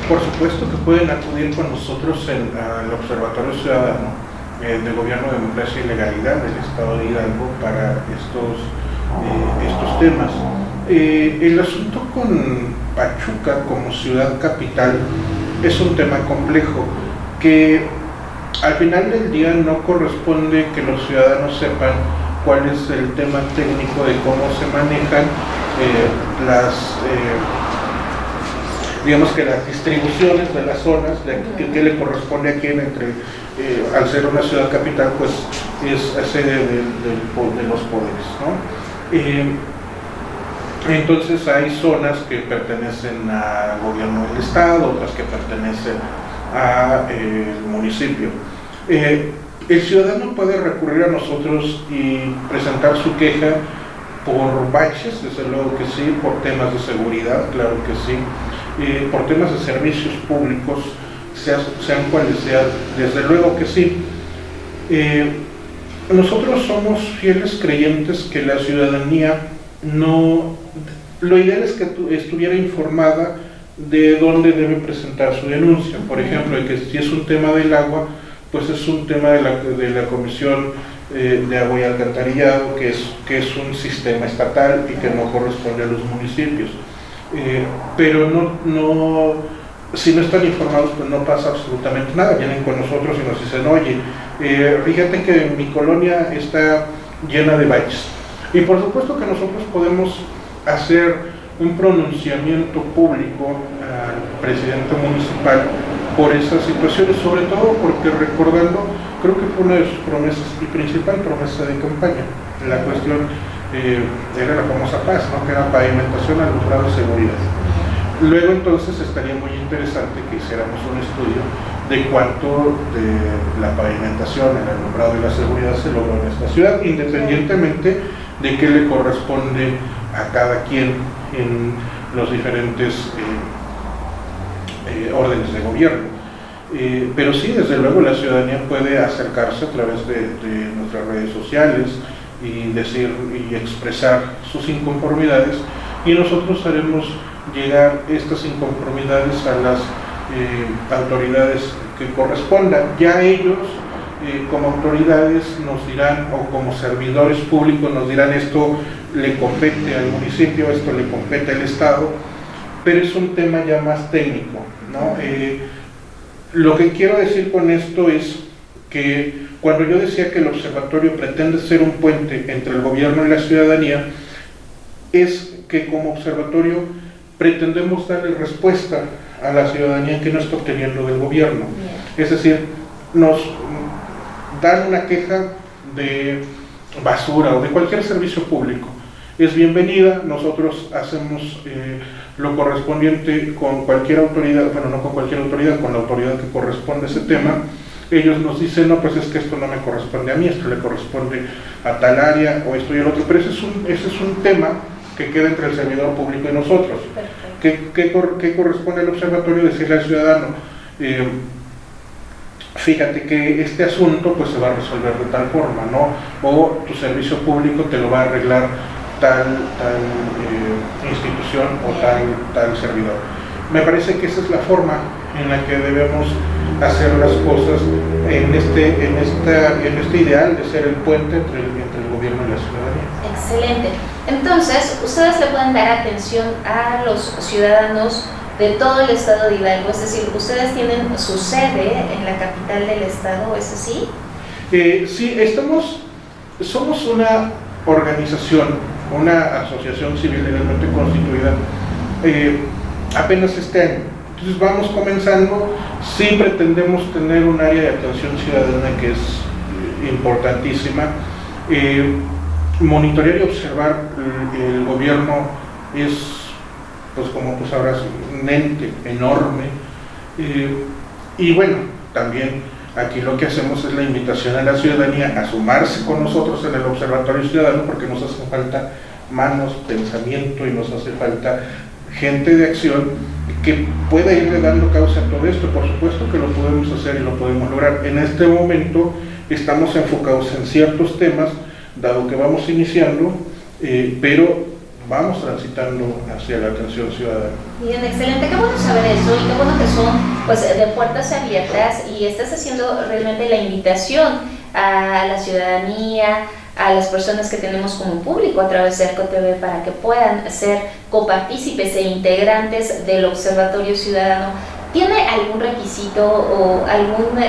Por supuesto que pueden acudir con nosotros al Observatorio Ciudadano de Gobierno, Democracia y Legalidad del Estado de Hidalgo para estos temas. El asunto con Pachuca como ciudad capital es un tema complejo que al final del día no corresponde que los ciudadanos sepan cuál es el tema técnico de cómo se manejan digamos que las distribuciones de las zonas, que le corresponde a quién, al ser una ciudad capital, pues es sede de los poderes, ¿no? Entonces hay zonas que pertenecen al gobierno del estado, otras que pertenecen al municipio. El ciudadano puede recurrir a nosotros y presentar su queja por baches, desde luego que sí, por temas de seguridad, claro que sí, por temas de servicios públicos, sean cuales sean, desde luego que sí. Nosotros somos fieles creyentes que la ciudadanía lo ideal es que estuviera informada de dónde debe presentar su denuncia. Por ejemplo, que si es un tema del agua, pues es un tema de la Comisión de Agua y Alcantarillado, que es un sistema estatal y que no corresponde a los municipios. Pero si no están informados, pues no pasa absolutamente nada. Vienen con nosotros y nos dicen, oye, fíjate que mi colonia está llena de baches. Y por supuesto que nosotros podemos hacer un pronunciamiento público al presidente municipal por esas situaciones, sobre todo porque, recordando, creo que fue una de sus promesas y principal promesa de campaña, la cuestión era la famosa paz, ¿no? Que era pavimentación, alumbrado y seguridad. Luego entonces estaría muy interesante que hiciéramos un estudio de cuánto de la pavimentación, el alumbrado y la seguridad se logró en esta ciudad, independientemente de qué le corresponde a cada quien en los diferentes órdenes de gobierno. Pero sí, desde luego la ciudadanía puede acercarse a través de nuestras redes sociales y decir y expresar sus inconformidades, y nosotros haremos llegar estas inconformidades a las autoridades que correspondan. Ya ellos como autoridades nos dirán, o como servidores públicos nos dirán, esto le compete al municipio, esto le compete al Estado, pero es un tema ya más técnico, ¿no? Lo que quiero decir con esto es que cuando yo decía que el observatorio pretende ser un puente entre el gobierno y la ciudadanía, es que como observatorio pretendemos darle respuesta a la ciudadanía que no está obteniendo del gobierno. Es decir, nos dan una queja de basura o de cualquier servicio público, es bienvenida. Nosotros hacemos lo correspondiente con cualquier autoridad, bueno, no con cualquier autoridad, con la autoridad que corresponde a ese tema. Ellos nos dicen, no, pues es que esto no me corresponde a mí, esto le corresponde a tal área o esto y el otro, pero ese es un tema que queda entre el servidor público y nosotros. ¿Qué corresponde al observatorio? Decirle al ciudadano, fíjate que este asunto pues se va a resolver de tal forma, ¿no? O tu servicio público te lo va a arreglar tal institución o tal servidor. Me parece que esa es la forma en la que debemos hacer las cosas en este ideal de ser el puente entre el gobierno y la ciudadanía. Excelente. Entonces, ustedes le pueden dar atención a los ciudadanos de todo el estado de Hidalgo, es decir, ustedes tienen su sede en la capital del estado, ¿es así? Sí, somos una organización, una asociación civil legalmente constituida apenas este año. Entonces vamos comenzando. Sí pretendemos tener un área de atención ciudadana que es importantísima. Monitorear y observar el gobierno es, pues como tú sabrás, un ente enorme. Y bueno, también aquí lo que hacemos es la invitación a la ciudadanía a sumarse con nosotros en el Observatorio Ciudadano, porque nos hace falta manos, pensamiento, y nos hace falta gente de acción que pueda irle dando causa a todo esto. Por supuesto que lo podemos hacer y lo podemos lograr. En este momento estamos enfocados en ciertos temas, dado que vamos iniciando, pero vamos transitando hacia la atención ciudadana. Bien, excelente, qué bueno saber eso, y qué bueno que son pues de puertas abiertas, y estás haciendo realmente la invitación a la ciudadanía, a las personas que tenemos como público a través de ArcoTV, para que puedan ser copartícipes e integrantes del Observatorio Ciudadano. ¿Tiene algún requisito o algún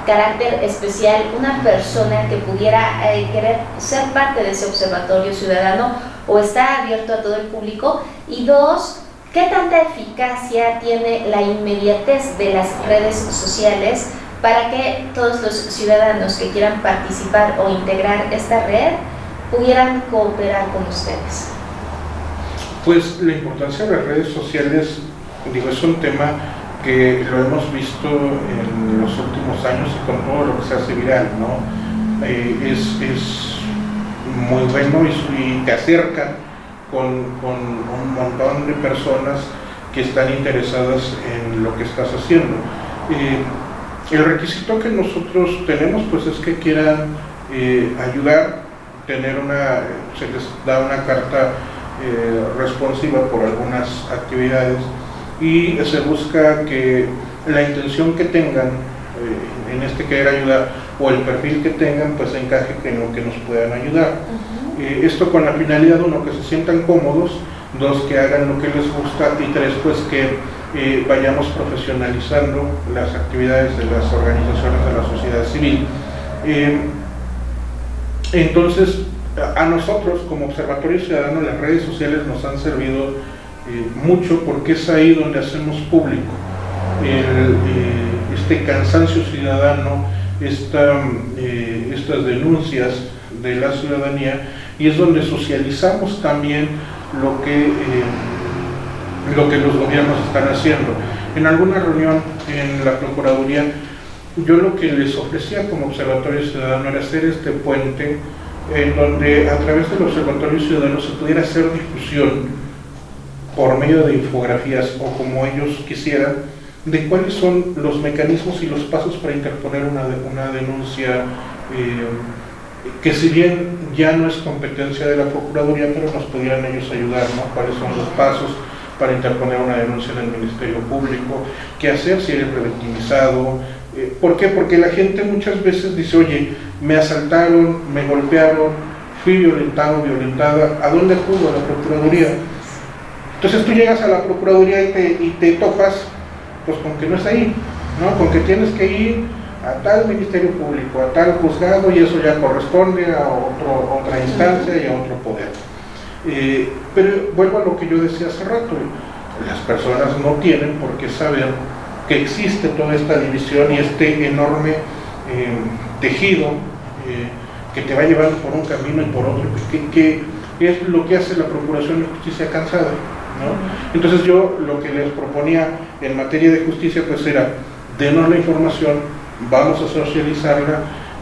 carácter especial una persona que pudiera querer ser parte de ese Observatorio Ciudadano, o está abierto a todo el público? Y dos, ¿qué tanta eficacia tiene la inmediatez de las redes sociales para que todos los ciudadanos que quieran participar o integrar esta red pudieran cooperar con ustedes? Pues la importancia de las redes sociales, es un tema que lo hemos visto en los últimos años y con todo lo que se hace viral, ¿no? Es muy bueno y te acerca con un montón de personas que están interesadas en lo que estás haciendo. El requisito que nosotros tenemos pues es que quieran ayudar, se les da una carta responsiva por algunas actividades y se busca que la intención que tengan en este querer ayudar o el perfil que tengan pues encaje en lo que nos puedan ayudar. Esto con la finalidad, uno, que se sientan cómodos, dos, que hagan lo que les gusta y tres, pues que vayamos profesionalizando las actividades de las organizaciones de la sociedad civil. Entonces, a nosotros como Observatorio Ciudadano las redes sociales nos han servido mucho, porque es ahí donde hacemos público este cansancio ciudadano, estas denuncias de la ciudadanía, y es donde socializamos también lo que los gobiernos están haciendo. En alguna reunión en la Procuraduría, yo lo que les ofrecía como Observatorio Ciudadano era hacer este puente en donde a través del Observatorio Ciudadano se pudiera hacer difusión por medio de infografías o como ellos quisieran, de cuáles son los mecanismos y los pasos para interponer una denuncia que, si bien ya no es competencia de la Procuraduría, pero nos pudieran ellos ayudar, ¿no? Cuáles son los pasos para interponer una denuncia en el Ministerio Público, qué hacer si eres preventivizado. ¿Por qué? Porque la gente muchas veces dice, oye, me asaltaron, me golpearon, fui violentado, violentada, ¿a dónde acudo? A la Procuraduría. Entonces tú llegas a la Procuraduría y te topas pues con que no es ahí, ¿no? Con que tienes que ir a tal Ministerio Público, a tal juzgado, y eso ya corresponde a otra instancia y a otro poder. Pero vuelvo a lo que yo decía hace rato, las personas no tienen por qué saber que existe toda esta división y este enorme tejido que te va llevando por un camino y por otro, que es lo que hace la Procuración de Justicia cansada, ¿no? Entonces yo lo que les proponía en materia de justicia pues era, denos la información, vamos a socializarla,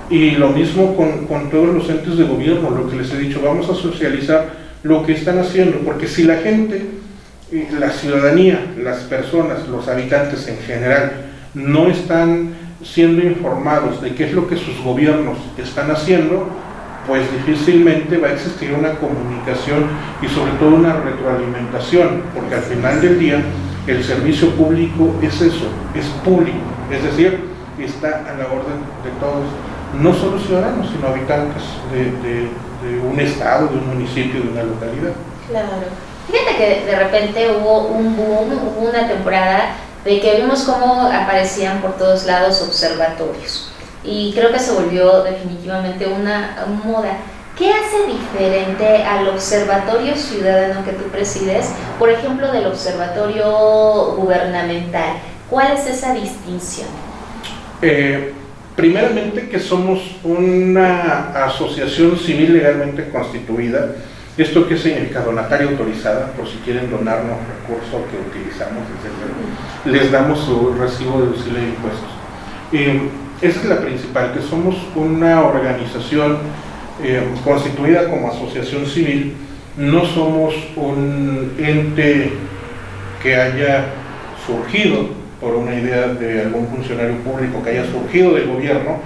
y lo mismo con todos los entes de gobierno, lo que les he dicho, vamos a socializar lo que están haciendo, porque si la gente, la ciudadanía, las personas, los habitantes en general, no están siendo informados de qué es lo que sus gobiernos están haciendo, pues difícilmente va a existir una comunicación y sobre todo una retroalimentación, porque al final del día el servicio público es eso, es público, es decir, está a la orden de todos, no solo ciudadanos, sino habitantes de un estado, de un municipio, de una localidad. Claro. Fíjate que de repente hubo un boom, hubo una temporada de que vimos cómo aparecían por todos lados observatorios, y creo que se volvió definitivamente una moda. ¿Qué hace diferente al observatorio ciudadano que tú presides, por ejemplo, del observatorio gubernamental? ¿Cuál es esa distinción? Primeramente que somos una asociación civil legalmente constituida. ¿Esto qué significa? Donataria autorizada, por si quieren donarnos recursos que utilizamos, etc. Les damos su recibo deducible de impuestos. Esa es la principal, que somos una organización constituida como asociación civil, no somos un ente que haya surgido por una idea de algún funcionario público, que haya surgido del gobierno,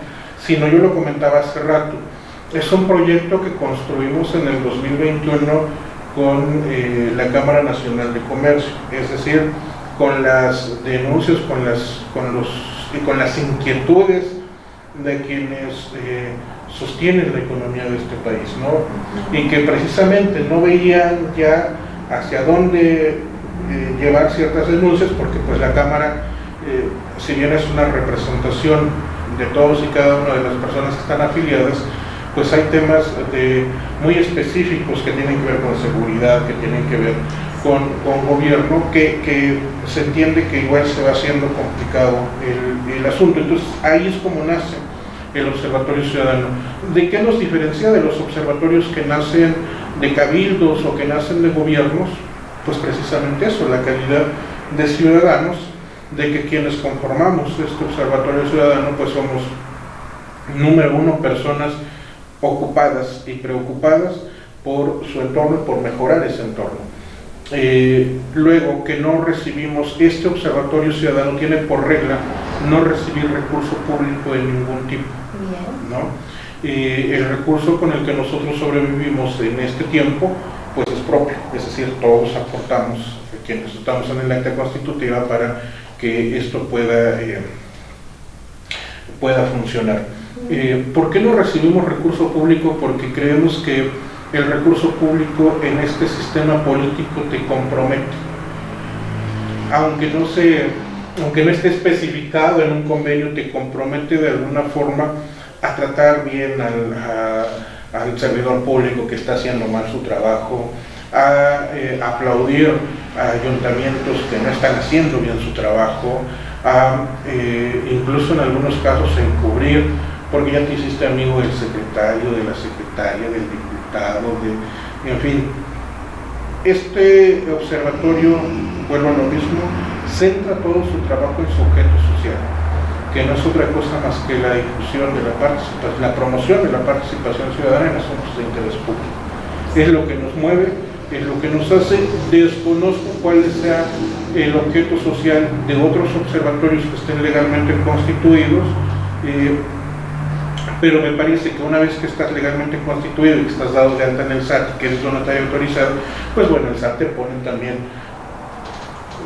sino, yo lo comentaba hace rato, es un proyecto que construimos en el 2021 con la Cámara Nacional de Comercio, es decir, con las denuncias, con las inquietudes de quienes sostienen la economía de este país, ¿no? Y que precisamente no veían ya hacia dónde llevar ciertas denuncias, porque pues la Cámara, si bien es una representación de todos y cada una de las personas que están afiliadas, pues hay temas muy específicos que tienen que ver con seguridad, que tienen que ver con gobierno, que se entiende que igual se va haciendo complicado el asunto. Entonces ahí es como nace el Observatorio Ciudadano. ¿De qué nos diferencia de los observatorios que nacen de cabildos o que nacen de gobiernos? Pues precisamente eso, la calidad de ciudadanos, de que quienes conformamos este Observatorio Ciudadano pues somos, número uno, personas ocupadas y preocupadas por su entorno, por mejorar ese entorno. Luego, que no recibimos, este Observatorio Ciudadano tiene por regla no recibir recurso público de ningún tipo, ¿no? El recurso con el que nosotros sobrevivimos en este tiempo pues es propio, es decir, todos aportamos, quienes estamos en el acta constitutiva, para que esto pueda funcionar. ¿Por qué no recibimos recurso público? Porque creemos que el recurso público en este sistema político te compromete, aunque no esté especificado en un convenio, te compromete de alguna forma a tratar bien al servidor público que está haciendo mal su trabajo, a aplaudir a ayuntamientos que no están haciendo bien su trabajo, incluso en algunos casos encubrir, porque ya te hiciste amigo del secretario, de la secretaria, del diputado, en fin. Este observatorio, vuelvo a lo mismo, centra todo su trabajo en su objeto social, que no es otra cosa más que la difusión de la participación, la promoción de la participación ciudadana en asuntos de interés público. Es lo que nos mueve, es lo que nos hace. Desconozco cuál sea el objeto social de otros observatorios que estén legalmente constituidos, pero me parece que una vez que estás legalmente constituido y que estás dado de alta en el SAT, que eres donatario autorizado, pues bueno, el SAT te pone también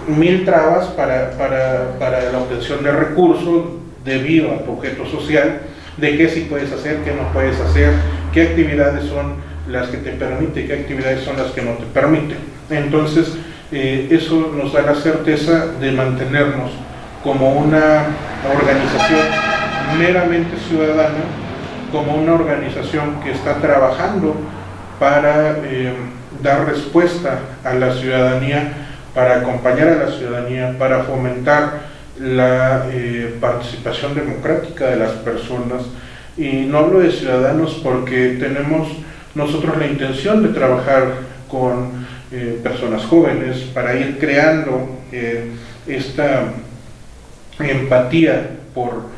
1000 trabas para la obtención de recursos debido a tu objeto social, de qué sí puedes hacer, qué no puedes hacer, qué actividades son las que te permiten, qué actividades son las que no te permiten. Entonces, eso nos da la certeza de mantenernos como una organización meramente ciudadana, como una organización que está trabajando para dar respuesta a la ciudadanía, para acompañar a la ciudadanía, para fomentar la participación democrática de las personas. Y no hablo de ciudadanos porque tenemos nosotros la intención de trabajar con personas jóvenes para ir creando esta empatía por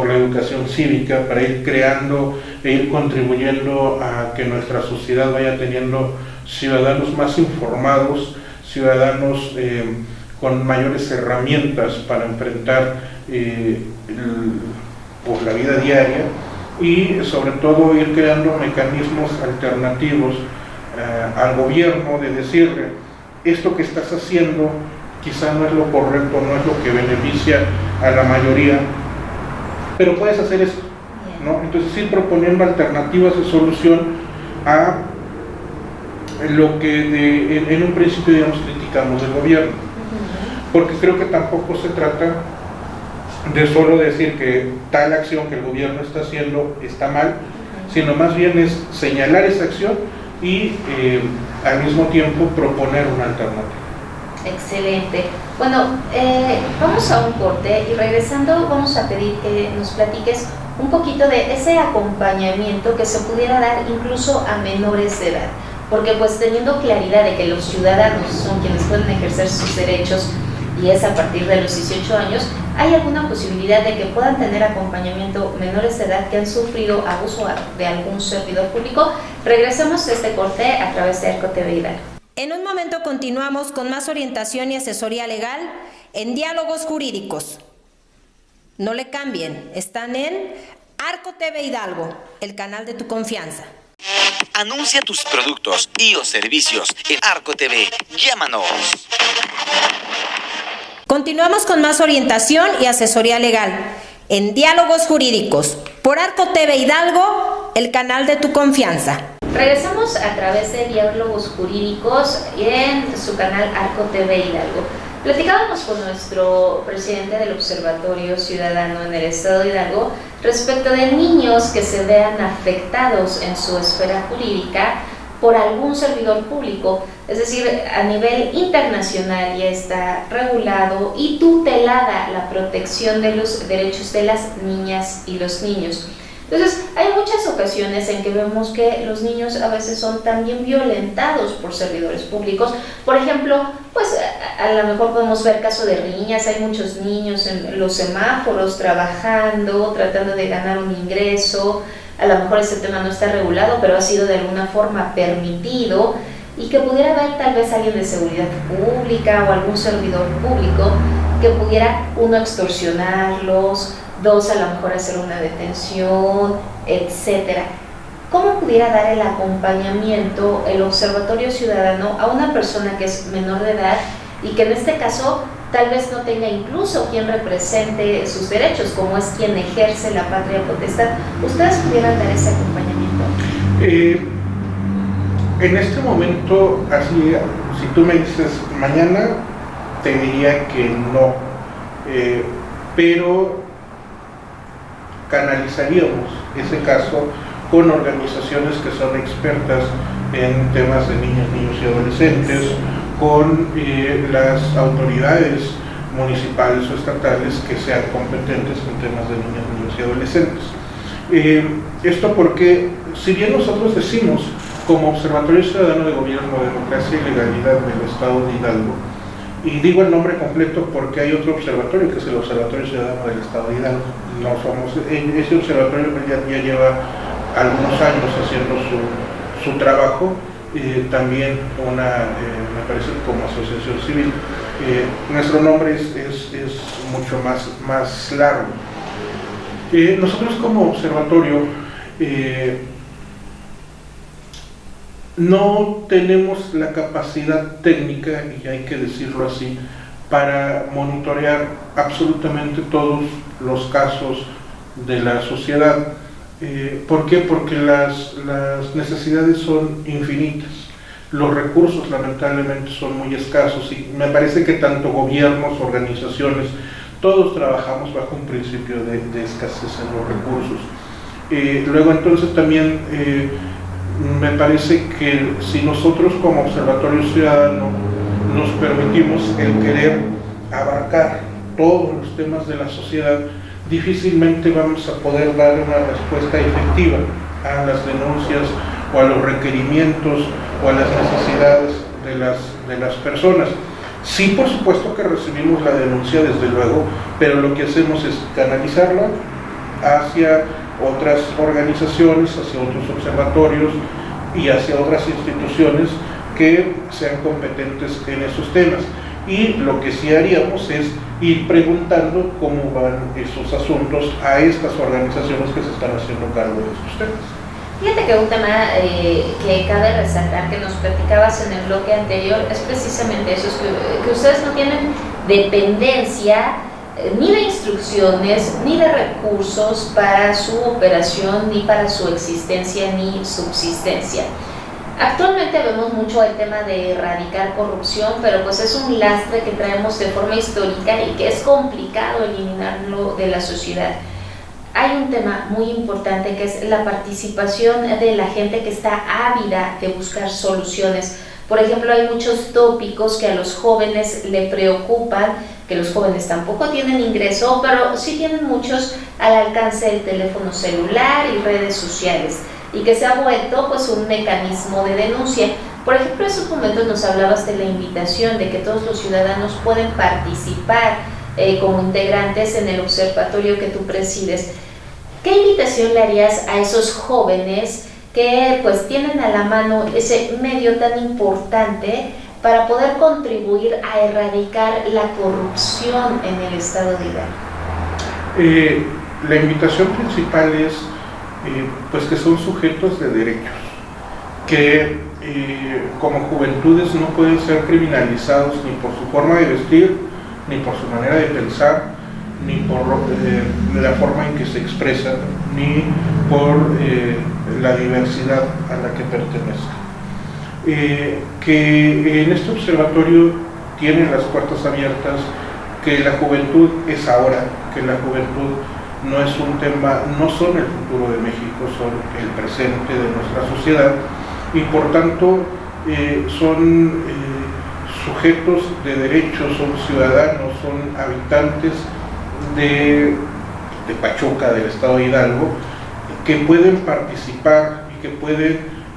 la educación cívica, para ir creando e ir contribuyendo a que nuestra sociedad vaya teniendo ciudadanos más informados, ciudadanos con mayores herramientas para enfrentar la vida diaria, y sobre todo ir creando mecanismos alternativos al gobierno, de decirle: esto que estás haciendo quizá no es lo correcto, no es lo que beneficia a la mayoría, pero puedes hacer esto, ¿no? Entonces, ir proponiendo alternativas de solución a lo que en un principio, digamos, criticamos del gobierno, porque creo que tampoco se trata de solo decir que tal acción que el gobierno está haciendo está mal, sino más bien es señalar esa acción y al mismo tiempo proponer una alternativa. Excelente. Bueno, vamos a un corte y regresando vamos a pedir que nos platiques un poquito de ese acompañamiento que se pudiera dar incluso a menores de edad, porque pues teniendo claridad de que los ciudadanos son quienes pueden ejercer sus derechos y es a partir de los 18 años, ¿hay alguna posibilidad de que puedan tener acompañamiento menores de edad que han sufrido abuso de algún servidor público? Regresemos a este corte a través de Arco TV Hidalgo. En un momento continuamos con más orientación y asesoría legal en Diálogos Jurídicos. No le cambien, están en Arco TV Hidalgo, el canal de tu confianza. Anuncia tus productos y o servicios en Arco TV. Llámanos. Continuamos con más orientación y asesoría legal en Diálogos Jurídicos por Arco TV Hidalgo, el canal de tu confianza. Regresamos a través de Diálogos Jurídicos en su canal Arco TV Hidalgo. Platicábamos con nuestro presidente del Observatorio Ciudadano en el Estado de Hidalgo respecto de niños que se vean afectados en su esfera jurídica por algún servidor público. Es decir, a nivel internacional ya está regulado y tutelada la protección de los derechos de las niñas y los niños. Entonces, hay muchas ocasiones en que vemos que los niños a veces son también violentados por servidores públicos. Por ejemplo, pues a lo mejor podemos ver caso de riñas. Hay muchos niños en los semáforos trabajando, tratando de ganar un ingreso. A lo mejor este tema no está regulado, pero ha sido de alguna forma permitido. y que pudiera haber tal vez alguien de seguridad pública o algún servidor público que pudiera, uno, extorsionarlos, dos, a lo mejor hacer una detención, etcétera. ¿Cómo pudiera dar el acompañamiento el Observatorio Ciudadano a una persona que es menor de edad y que en este caso tal vez no tenga incluso quien represente sus derechos, como es quien ejerce la patria potestad? ¿Ustedes pudieran dar ese acompañamiento? En este momento, así, si tú me dices mañana, te diría que no, pero canalizaríamos ese caso con organizaciones que son expertas en temas de niñas, niños y adolescentes, con las autoridades municipales o estatales que sean competentes en temas de niñas, niños y adolescentes. Esto porque, si bien nosotros decimos, como Observatorio Ciudadano de Gobierno, Democracia y Legalidad del Estado de Hidalgo, y digo el nombre completo porque hay otro observatorio que es el Observatorio Ciudadano del Estado de Hidalgo, no somos, ese observatorio ya lleva algunos años haciendo su trabajo, también me parece como asociación civil. Nuestro nombre es mucho más largo. Nosotros como observatorio no tenemos la capacidad técnica, y hay que decirlo así, para monitorear absolutamente todos los casos de la sociedad. ¿Por qué? Porque las necesidades son infinitas, los recursos lamentablemente son muy escasos, y me parece que tanto gobiernos, organizaciones, todos trabajamos bajo un principio de escasez en los recursos. Luego entonces también me parece que si nosotros como Observatorio Ciudadano nos permitimos el querer abarcar todos los temas de la sociedad, difícilmente vamos a poder dar una respuesta efectiva a las denuncias o a los requerimientos o a las necesidades de las personas. Sí, por supuesto que recibimos la denuncia, desde luego, pero lo que hacemos es canalizarla hacia otras organizaciones, hacia otros observatorios y hacia otras instituciones que sean competentes en esos temas. Y lo que sí haríamos es ir preguntando cómo van esos asuntos a estas organizaciones que se están haciendo cargo de estos temas. Fíjate que un tema que cabe resaltar, que nos platicabas en el bloque anterior, es precisamente eso, es que ustedes no tienen dependencia ni de instrucciones, ni de recursos para su operación, ni para su existencia, ni subsistencia. Actualmente vemos mucho el tema de erradicar corrupción, pero pues es un lastre que traemos de forma histórica y que es complicado eliminarlo de la sociedad. Hay un tema muy importante que es la participación de la gente que está ávida de buscar soluciones. Por ejemplo, hay muchos tópicos que a los jóvenes le preocupan, que los jóvenes tampoco tienen ingreso, pero sí tienen muchos al alcance del teléfono celular y redes sociales, y que se ha vuelto pues un mecanismo de denuncia. Por ejemplo, en esos momentos nos hablabas de la invitación de que todos los ciudadanos pueden participar como integrantes en el observatorio que tú presides. ¿Qué invitación le harías a esos jóvenes que pues tienen a la mano ese medio tan importante para poder contribuir a erradicar la corrupción en el estado de Hidalgo? La invitación principal es pues que son sujetos de derechos, que como juventudes no pueden ser criminalizados ni por su forma de vestir, ni por su manera de pensar, ni por la forma en que se expresan, ni por la diversidad a la que pertenezcan. Que en este observatorio tienen las puertas abiertas, que la juventud es ahora, que la juventud no es un tema, no son el futuro de México, son el presente de nuestra sociedad, y por tanto son sujetos de derechos, son ciudadanos, son habitantes de Pachuca, del estado de Hidalgo, que pueden participar y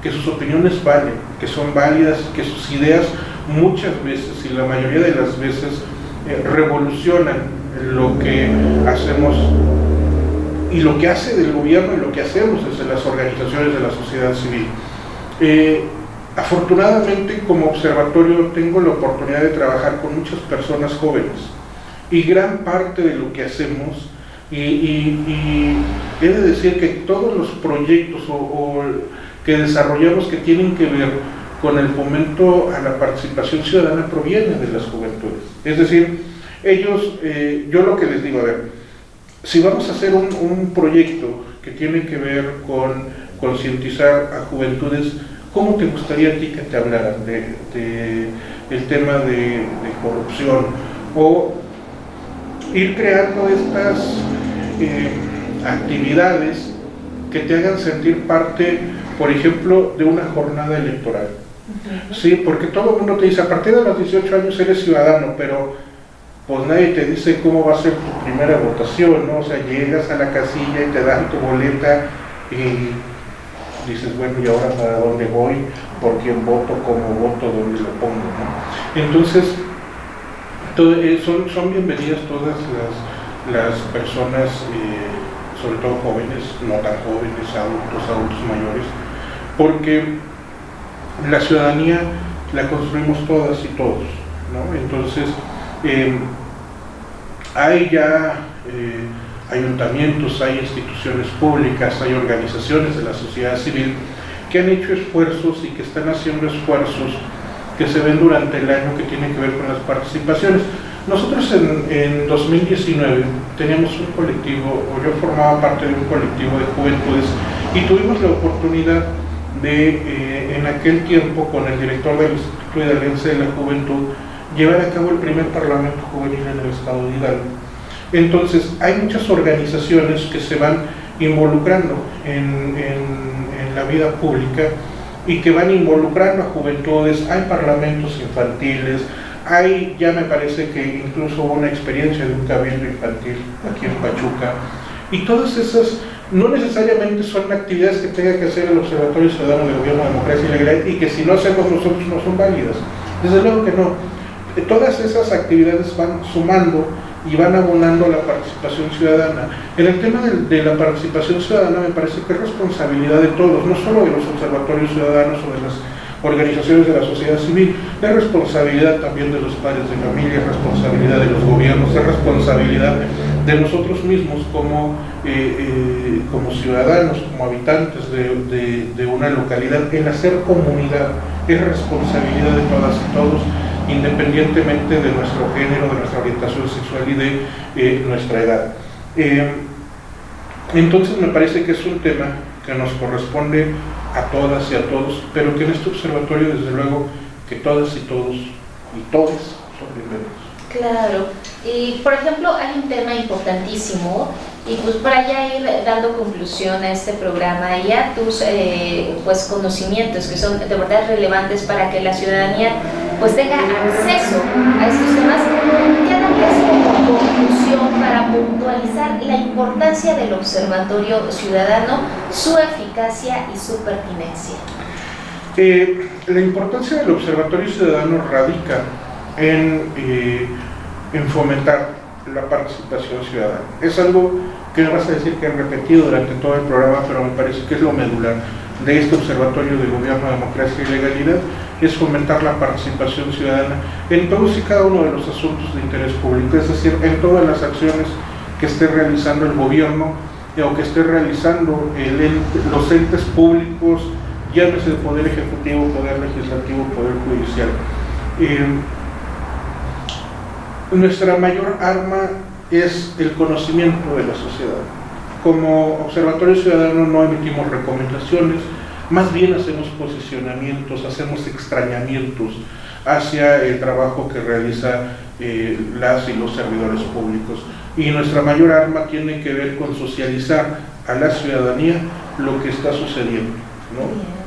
que sus opiniones valen, que son válidas, que sus ideas muchas veces y la mayoría de las veces revolucionan lo que hacemos y lo que hace del gobierno y lo que hacemos desde las organizaciones de la sociedad civil. Afortunadamente, como observatorio tengo la oportunidad de trabajar con muchas personas jóvenes, y gran parte de lo que hacemos, y he de decir que todos los proyectos que desarrollamos que tienen que ver con el fomento a la participación ciudadana provienen de las juventudes. Es decir, ellos, yo lo que les digo, a ver, si vamos a hacer un proyecto que tiene que ver con concientizar a juventudes, ¿cómo te gustaría a ti que te hablaran el tema de corrupción? O ir creando estas actividades que te hagan sentir parte, por ejemplo, de una jornada electoral. Sí, porque todo el mundo te dice, a partir de los 18 años eres ciudadano, pero pues nadie te dice cómo va a ser tu primera votación, ¿no? O sea, llegas a la casilla y te dan tu boleta y dices, bueno, ¿y ahora para dónde voy? ¿Por quién voto? ¿Cómo voto? ¿Dónde lo pongo? ¿No? Entonces, son bienvenidas todas las personas, sobre todo jóvenes, no tan jóvenes, adultos mayores, porque la ciudadanía la construimos todas y todos, ¿no? Entonces, hay ya ayuntamientos, hay instituciones públicas, hay organizaciones de la sociedad civil que han hecho esfuerzos y que están haciendo esfuerzos que se ven durante el año que tienen que ver con las participaciones. Nosotros en 2019 teníamos un colectivo, o yo formaba parte de un colectivo de juventudes, y tuvimos la oportunidad de, en aquel tiempo, con el director del Instituto de Alianza de la Juventud, llevar a cabo el primer Parlamento Juvenil en el Estado de Hidalgo. Entonces, hay muchas organizaciones que se van involucrando en la vida pública y que van involucrando a juventudes. Hay parlamentos infantiles, hay, ya me parece que incluso hubo una experiencia de un cabildo infantil aquí en Pachuca, y todas esas no necesariamente son actividades que tenga que hacer el Observatorio Ciudadano de Gobierno, Democracia y Legalidad, y que si no hacemos nosotros no son válidas. Desde luego que no. Todas esas actividades van sumando y van abonando a la participación ciudadana. En el tema de la participación ciudadana me parece que es responsabilidad de todos, no solo de los observatorios ciudadanos o de las organizaciones de la sociedad civil, es responsabilidad también de los padres de familia, es responsabilidad de los gobiernos, es responsabilidad de nosotros mismos como ciudadanos, como habitantes de una localidad. El hacer comunidad es responsabilidad de todas y todos, independientemente de nuestro género, de nuestra orientación sexual y de nuestra edad. Entonces me parece que es un tema que nos corresponde a todas y a todos, pero que en este observatorio, desde luego, que todas y todos y todes son bienvenidos. Claro, y por ejemplo hay un tema importantísimo, y pues para ya ir dando conclusión a este programa y a tus pues conocimientos que son de verdad relevantes para que la ciudadanía pues tenga acceso a estos temas, ¿qué darías como conclusión para puntualizar la importancia del Observatorio Ciudadano, su eficacia y su pertinencia? La importancia del Observatorio Ciudadano radica en fomentar la participación ciudadana. Es algo que me vas a decir que he repetido durante todo el programa, pero me parece que es lo medular de este Observatorio de Gobierno, Democracia y Legalidad, es fomentar la participación ciudadana en todos y cada uno de los asuntos de interés público, es decir, en todas las acciones que esté realizando el gobierno o que esté realizando los entes públicos, llámese el Poder Ejecutivo, Poder Legislativo, Poder Judicial. Nuestra mayor arma es el conocimiento de la sociedad. Como Observatorio Ciudadano no emitimos recomendaciones, más bien hacemos posicionamientos, hacemos extrañamientos hacia el trabajo que realiza las y los servidores públicos. Y nuestra mayor arma tiene que ver con socializar a la ciudadanía lo que está sucediendo, ¿no?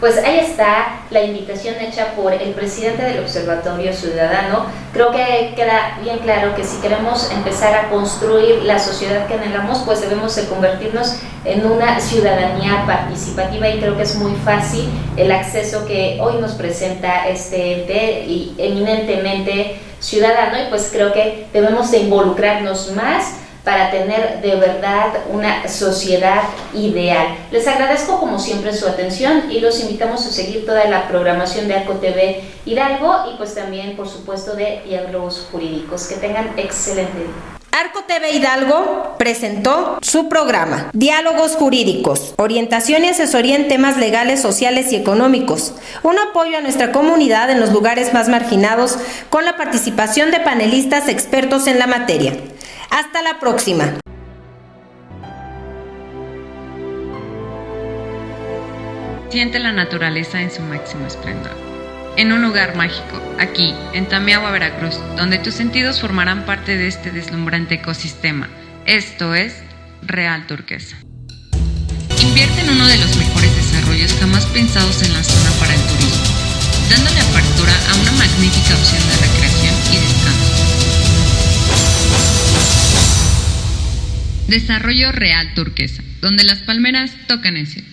Pues ahí está la invitación hecha por el presidente del Observatorio Ciudadano. Creo que queda bien claro que si queremos empezar a construir la sociedad que anhelamos, pues debemos de convertirnos en una ciudadanía participativa, y creo que es muy fácil el acceso que hoy nos presenta este ente y eminentemente ciudadano, y pues creo que debemos de involucrarnos más para tener de verdad una sociedad ideal. Les agradezco como siempre su atención y los invitamos a seguir toda la programación de Arco TV Hidalgo y pues también por supuesto de Diálogos Jurídicos. Que tengan excelente día. Arco TV Hidalgo presentó su programa Diálogos Jurídicos, orientación y asesoría en temas legales, sociales y económicos, un apoyo a nuestra comunidad en los lugares más marginados con la participación de panelistas expertos en la materia. Hasta la próxima. Siente la naturaleza en su máximo esplendor. En un lugar mágico, aquí, en Tamiahua, Veracruz, donde tus sentidos formarán parte de este deslumbrante ecosistema. Esto es Real Turquesa. Invierte en uno de los mejores desarrollos jamás pensados en la zona para el turismo, dándole apertura a una magnífica opción de recreación y descanso. Desarrollo Real Turquesa, donde las palmeras tocan el cielo.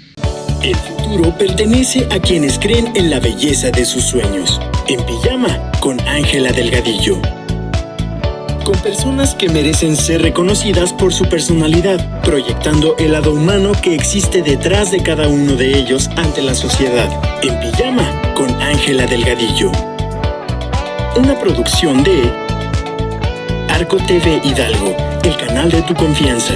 El futuro pertenece a quienes creen en la belleza de sus sueños. En pijama con Ángela Delgadillo. Con personas que merecen ser reconocidas por su personalidad, proyectando el lado humano que existe detrás de cada uno de ellos ante la sociedad. En pijama con Ángela Delgadillo. Una producción de Arco TV Hidalgo, el canal de tu confianza.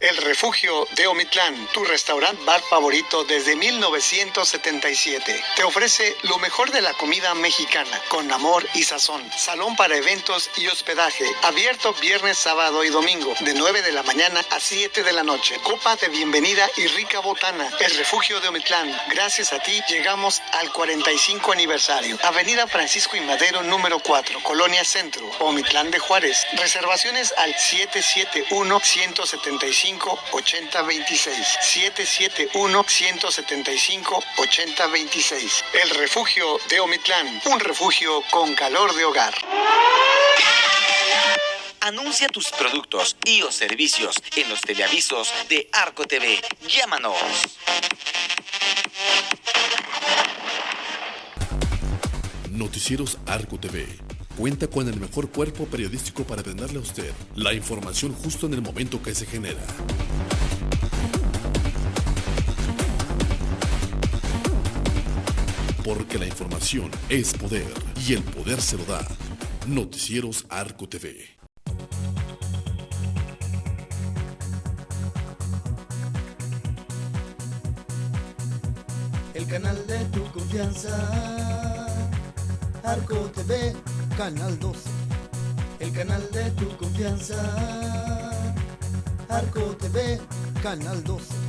El Refugio de Omitlán, tu restaurant bar favorito desde 1977. Te ofrece lo mejor de la comida mexicana, con amor y sazón. Salón para eventos y hospedaje, abierto viernes, sábado y domingo, de 9 de la mañana a 7 de la noche. Copa de bienvenida y rica botana. El Refugio de Omitlán, gracias a ti llegamos al 45 aniversario. Avenida Francisco y Madero, número 4, Colonia Centro, Omitlán de Juárez. Reservaciones al 771-175-8026. 771-175-8026. El Refugio de Omitlán, un refugio con calor de hogar. Anuncia tus productos y o servicios en los teleavisos de Arco TV. Llámanos. Noticieros Arco TV cuenta con el mejor cuerpo periodístico para brindarle a usted la información justo en el momento que se genera. Porque la información es poder y el poder se lo da Noticieros Arco TV. El canal de tu confianza, Arco TV, Canal 12. El canal de tu confianza, Arco TV, Canal 12.